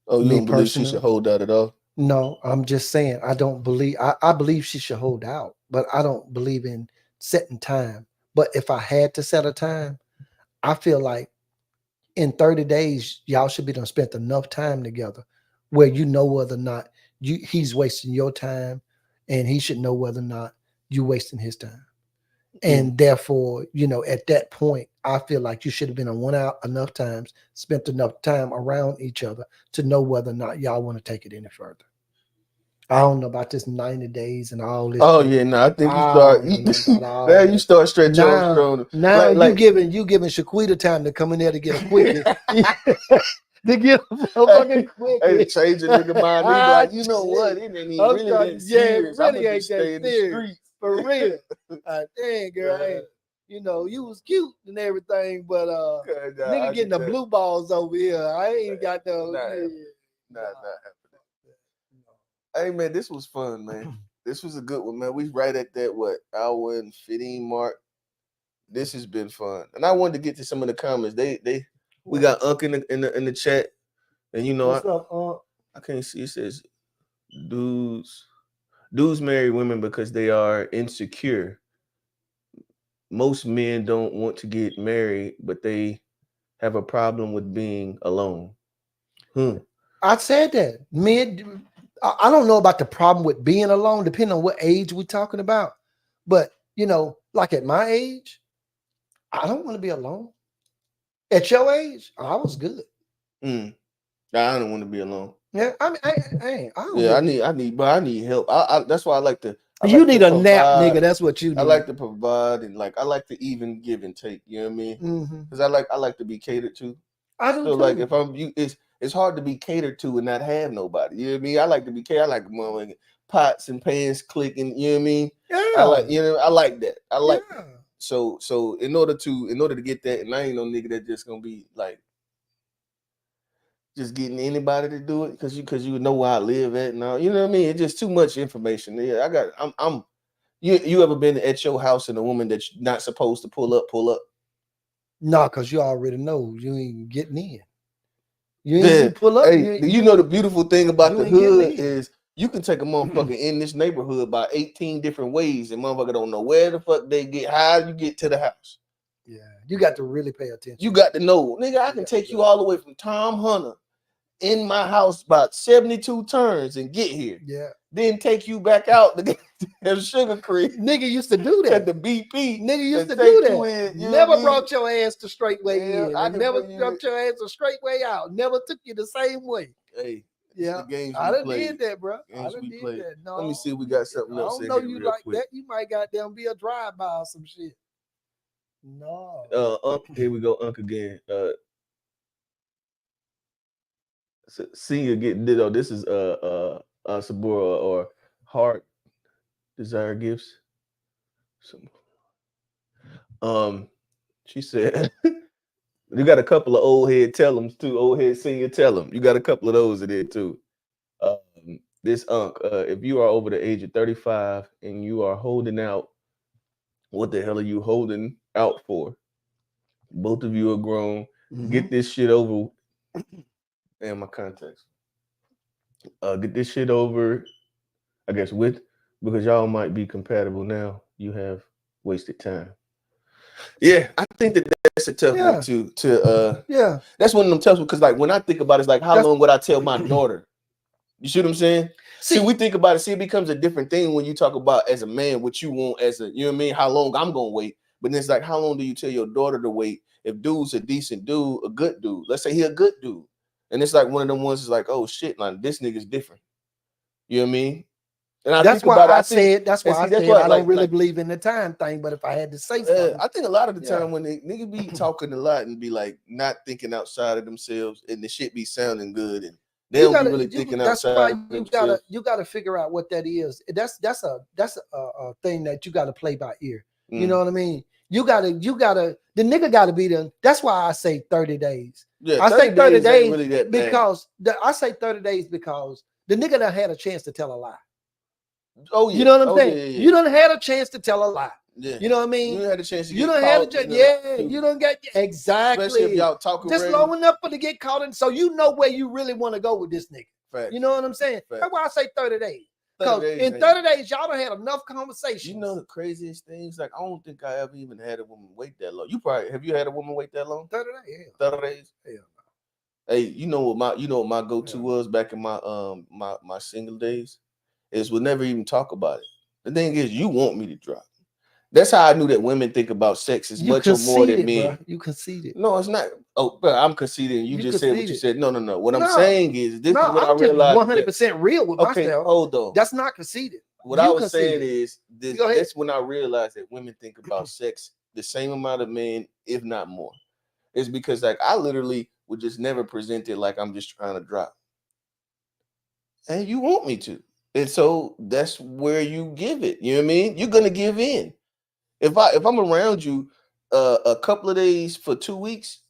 Oh, you don't believe she should hold out at all? No, I'm just saying I don't believe I believe she should hold out, but I don't believe in setting time. But if I had to set a time, I feel like in 30 days, y'all should be done spent enough time together where you know whether or not he's wasting your time and he should know whether or not you wasting his time. And therefore, at that point, I feel like you should have been on one out enough times, spent enough time around each other to know whether or not y'all want to take it any further. I don't know about this 90 days and all this. Oh yeah, no, I think you start. Now you start stretching on. Now you giving Shaquita time to come in there to get a quickie. To get a fucking quickie. Hey, change a nigga mind. Nigga like, you know what? It ain't even really that serious. I'm gonna just stay in the streets. For real. Dang, girl. Hey, you was cute and everything, but nigga getting the blue balls over here. I ain't got no. Not happening. Hey man, this was fun, man. This was a good one, man. We right at that hour and 15 mark. This has been fun, and I wanted to get to some of the comments. We got Unc in the chat, and what's up, Unc? I can't see. It says dudes marry women because they are insecure. Most men don't want to get married, but they have a problem with being alone. I said that. Men, I don't know about the problem with being alone, depending on what age we're talking about. But, like at my age, I don't want to be alone. At your age, I was good. I don't want to be alone. Yeah, I mean, I need help. That's why I like to. You need a nap, nigga. That's what you need. I like to provide and I like to even give and take. You know what I mean? Because I like to be catered to. I do so too. Like if I'm you, it's hard to be catered to and not have nobody. You know what I mean? I like to be catered. I like pots and pans clicking. You know what I mean? Yeah. I like that. I like that. So in order to get that, and I ain't no nigga that just gonna be like just getting anybody to do it because you know where I live at now. You know what I mean? It's just too much information. Yeah, you ever been at your house and a woman that's not supposed to pull up? No, because you already know you ain't getting in. You ain't pull up. Hey, you know the beautiful thing about the hood is You can take a motherfucker in this neighborhood by 18 different ways, and motherfucker don't know where the fuck they get. How you get to the house? Yeah, you got to really pay attention. You got to know, nigga. I can take you all the way from Tom Hunter in my house about 72 turns and get here. Yeah. Then take you back out to get Sugar Creek. Nigga used to do that. At the BP. Nigga used to do that. Never brought your ass the straight way in. And never dropped your ass the straight way out. Never took you the same way. Hey. Yeah. The games I done played. did that, bro. Games I done did played. that. No, let me see if we got something else. I don't know you like quick. That. You might goddamn be a drive-by or some shit. No. Here we go, Unc again. Senior getting ditto. This is Sabura or Heart Desire Gifts. She said you got a couple of old head tell them too. Old head senior tell them. You got a couple of those in there too. This Unc, if you are over the age of 35 and you are holding out, what the hell are you holding out for? Both of you are grown. Get this shit over. And my contacts. Get this shit over, I guess, because y'all might be compatible now. You have wasted time. Yeah, I think that's a tough one to yeah. That's one of them tough ones because like when I think about it, it's like how long would I tell my daughter? You see what I'm saying? See, we think about it. See, it becomes a different thing when you talk about as a man what you want as a, you know what I mean? How long I'm gonna wait. But then it's like, how long do you tell your daughter to wait? If dude's a decent dude, a good dude, let's say he a good dude. And it's like one of them ones is like, oh shit, like this nigga's different. You know what I mean? And that's why I said I don't really believe in the time thing. But if I had to say something, I think a lot of the time when niggas be talking a lot and be like not thinking outside of themselves, and the shit be sounding good, and they don't be really thinking outside of themselves. You gotta figure out what that is. That's a thing that you gotta play by ear. You know what I mean? You gotta the nigga gotta be there. That's why I say 30 days. Yeah, I say 30 days really because I say 30 days because the nigga done had a chance to tell a lie. Oh yeah, you know what I'm saying? Yeah. You done had a chance to tell a lie. Yeah. You know what I mean? You had a chance to you get done caught. had a chance. You don't get exactly. Especially if y'all talking just long enough for to get caught in, so you know where you really want to go with this nigga. Fact. You know what I'm saying? Fact. That's why I say 30 days. Because in 30 days, y'all done had enough conversations. You know the craziest things? Like, I don't think I ever even had a woman wait that long. Have you had a woman wait that long? 30 days. 30 days? Hell no. Hey, you know what my go-to was back in my my single days? Is we'll never even talk about it. The thing is, you want me to drop. That's how I knew that women think about sex as much or more than men. Bro. You conceited. No, it's not. Oh, bro, I'm conceding. You just said what you said. No. What I'm saying is, this is what I realized. 100% real with myself. Hold on. That's not conceited. What I was saying is, that's when I realized that women think about sex the same amount of men, if not more. It's because like I literally would just never present it like I'm just trying to drop. And you want me to. And so that's where you give it. You know what I mean? You're gonna give in. If I'm around you a couple of days for 2 weeks,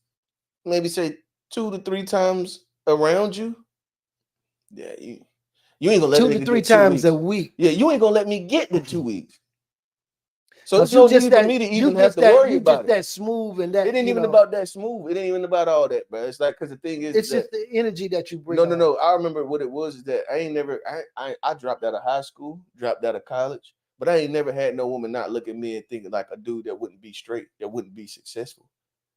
maybe say 2 to 3 times around you, yeah, you ain't gonna let 2 to 3 times a week. Yeah, you ain't gonna let me get the 2 weeks. So it's no need for me to even have to worry about it. That smooth and that. It ain't even about that smooth. It ain't even about all that, bro. It's like because the thing is, it's just the energy that you bring. No. I remember what it was is that I dropped out of high school, dropped out of college, but I ain't never had no woman not look at me and thinking like a dude that wouldn't be straight, that wouldn't be successful.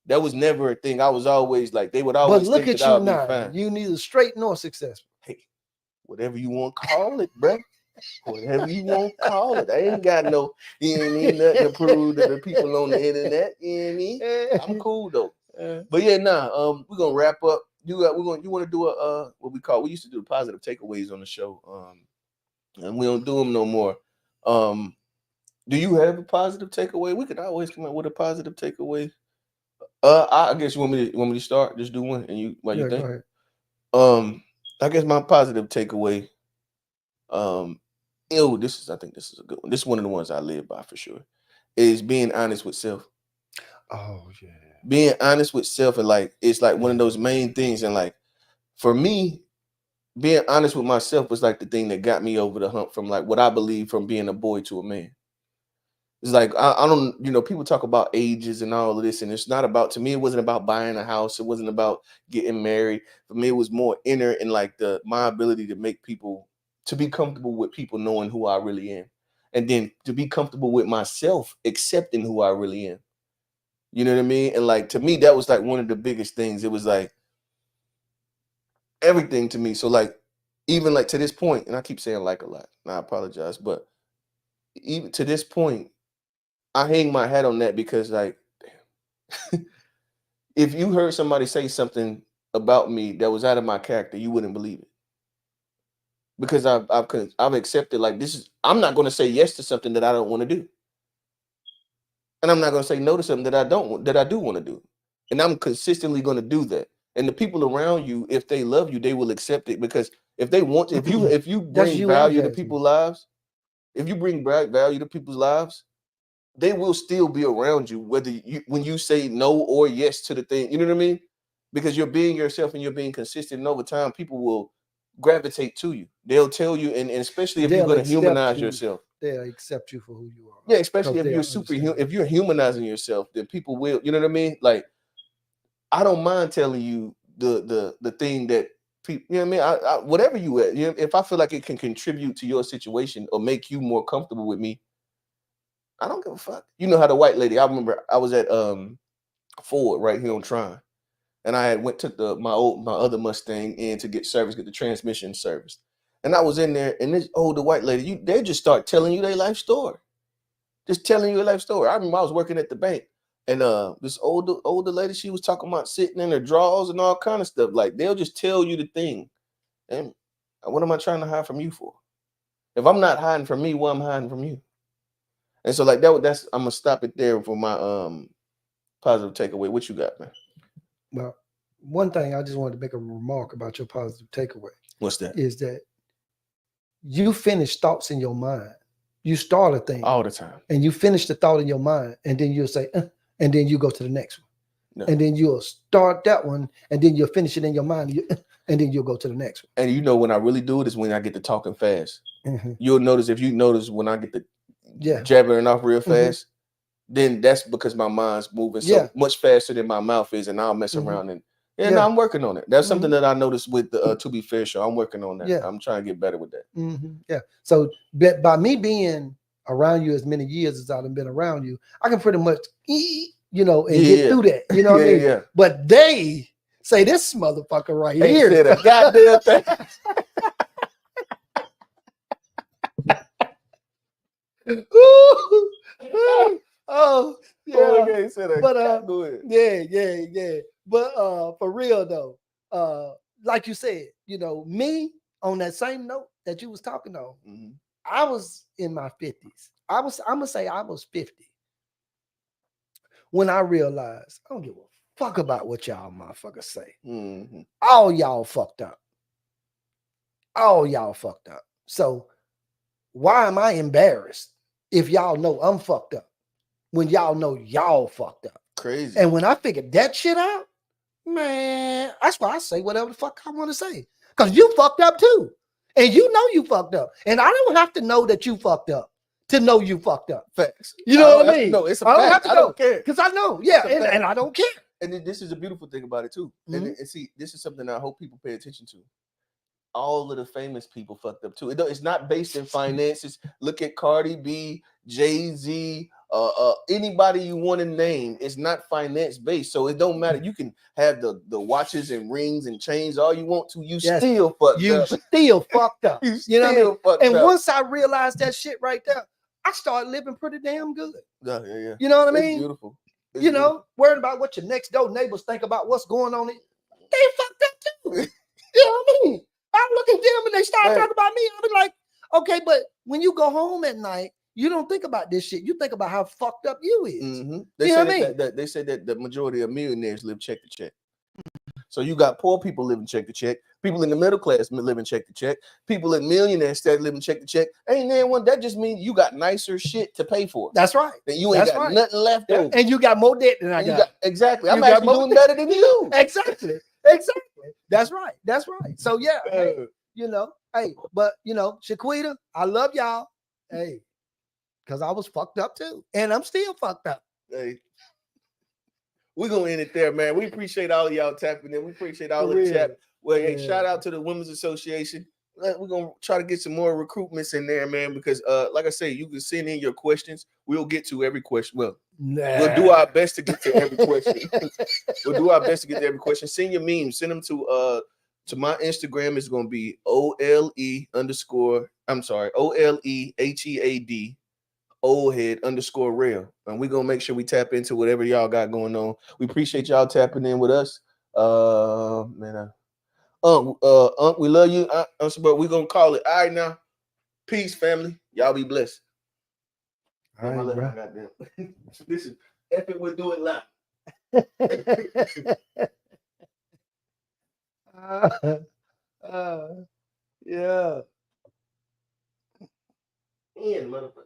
That was never a thing. I was always like, they would always. But look think at you now. You neither straight nor successful. Hey, whatever you want to call it, bro. Whatever you want to call it. I ain't got no, you know what I mean, nothing to prove to the people on the internet. You know what I mean? I'm cool though. But yeah, we're gonna wrap up. You want to do a we used to do the positive takeaways on the show. And we don't do them no more. Do you have a positive takeaway? We could always come up with a positive takeaway. I guess you want me to start? Just do one and you you think? Go ahead. I guess my positive takeaway. I think this is a good one. This is one of the ones I live by for sure. Is being honest with self. Oh yeah. Being honest with self and like it's like one of those main things. And like for me, being honest with myself was like the thing that got me over the hump from like what I believe from being a boy to a man. It's like I don't, people talk about ages and all of this, and it's not about, to me, it wasn't about buying a house, it wasn't about getting married. For me, it was more inner and like my ability to make people to be comfortable with people knowing who I really am. And then to be comfortable with myself, accepting who I really am. You know what I mean? And like, to me, that was like one of the biggest things. It was like everything to me. So like, even like to this point, and I keep saying like a lot, and I apologize, but even to this point, I hang my hat on that because like, if you heard somebody say something about me that was out of my character, you wouldn't believe it. Because I've accepted, like, this is, I'm not going to say yes to something that I don't want to do. And I'm not going to say no to something that I do want to do. And I'm consistently going to do that. And the people around you, if they love you, they will accept it, because if they want to, if you bring value to people's lives, if you bring value to people's lives, they will still be around you, whether when you say no or yes to the thing. You know what I mean? Because you're being yourself and you're being consistent, and over time, people will gravitate to you. They'll tell you, and especially if you're going to humanize yourself, they'll accept you for who you are. Yeah, especially if you're if you're humanizing yourself, then people will. You know what I mean? Like, I don't mind telling you the thing that people. You know what I mean? I whatever you at. You know, if I feel like it can contribute to your situation or make you more comfortable with me, I don't give a fuck. You know how the white lady. I remember I was at Ford right here on Trine, and I took my other Mustang in to get the transmission serviced. And I was in there, and this older white lady, they just start telling you their life story. Just telling you a life story. I remember I was working at the bank, and this older lady, she was talking about sitting in her drawers and all kind of stuff. Like, they'll just tell you the thing. And what am I trying to hide from you for? If I'm not hiding from me, what am I hiding from you? And so like that's I'm gonna stop it there for my positive takeaway. What you got, man? Well, one thing I just wanted to make a remark about your positive takeaway. What's that? Is that you finish thoughts in your mind. You start a thing all the time, and you finish the thought in your mind, and then you'll say, and then you go to the next one. No. And then you'll start that one, and then you'll finish it in your mind, and then you'll go to the next one. And you know, when I really do it is when I get to talking fast. Mm-hmm. You'll notice, if you notice, when I get to jabbering off real fast, then that's because my mind's moving so much faster than my mouth is, and I'll mess around and no, I'm working on it. That's something that I noticed with the To Be Fair show. I'm working on that. Yeah. I'm trying to get better with that. Yeah. So by me being around you as many years as I've been around you, I can pretty much, get through that. You know what I mean? Yeah. But they say, this motherfucker right here said a goddamn thing. Oh, yeah. Okay, but yeah. But for real though, like you said, me on that same note that you was talking on, I was in my 50s. I'm gonna say I was 50 when I realized I don't give a fuck about what y'all motherfuckers say. All y'all fucked up. So why am I embarrassed if y'all know I'm fucked up when y'all know y'all fucked up? Crazy. And when I figured that shit out, man, that's why I say whatever the fuck I want to say. Because you fucked up too. And you know you fucked up. And I don't have to know that you fucked up to know you fucked up. Facts. You know what I mean? No, it's a fact. I don't have to know. Care. Because I know. Yeah, and I don't care. And this is a beautiful thing about it too. And see, this is something I hope people pay attention to. All of the famous people fucked up too. It's not based in finances. Look at Cardi B, Jay-Z, anybody you want to name. It's not finance based, so it don't matter. You can have the watches and rings and chains all you want to. You still fucked up. You still fucked up. You know what I mean? And up. Once I realized that shit right there, I started living pretty damn good. Yeah. You know what I mean? It's beautiful. Worrying about what your next door neighbors think about what's going on. They fucked up too. You know what I mean? I look at them and they start talking about me. I'll be like, okay, but when you go home at night, you don't think about this shit. You think about how fucked up you is. They say they say that the majority of millionaires live check to check. So you got poor people living check to check, people in the middle class living check to check, people in millionaires that living check to check. Ain't there one? That just means you got nicer shit to pay for. That's right. And you ain't got nothing left over. And you got more debt than I got. Exactly. I'm actually doing better than you. Exactly. That's right. So yeah, but Shaquita, I love y'all. Hey, because I was fucked up too. And I'm still fucked up. Hey. We're gonna end it there, man. We appreciate all of y'all tapping in. We appreciate all the chat. Well, hey, shout out to the Women's Association. we're gonna try to get some more recruitments in there, man. Because like I say, you can send in your questions. We'll get to every question. Well, we'll do our best to get to every question. We'll do our best to get to every question. Send your memes. Send them to my Instagram. Is going to be OLEHEAD. OleHead_Rell. And we're gonna make sure we tap into whatever y'all got going on. We appreciate y'all tapping in with us. Man, Unc, we love you. But we're gonna call it. All right now. Peace, family. Y'all be blessed. All right, bro. This is epic. We'll do it live. Yeah. And motherfucker.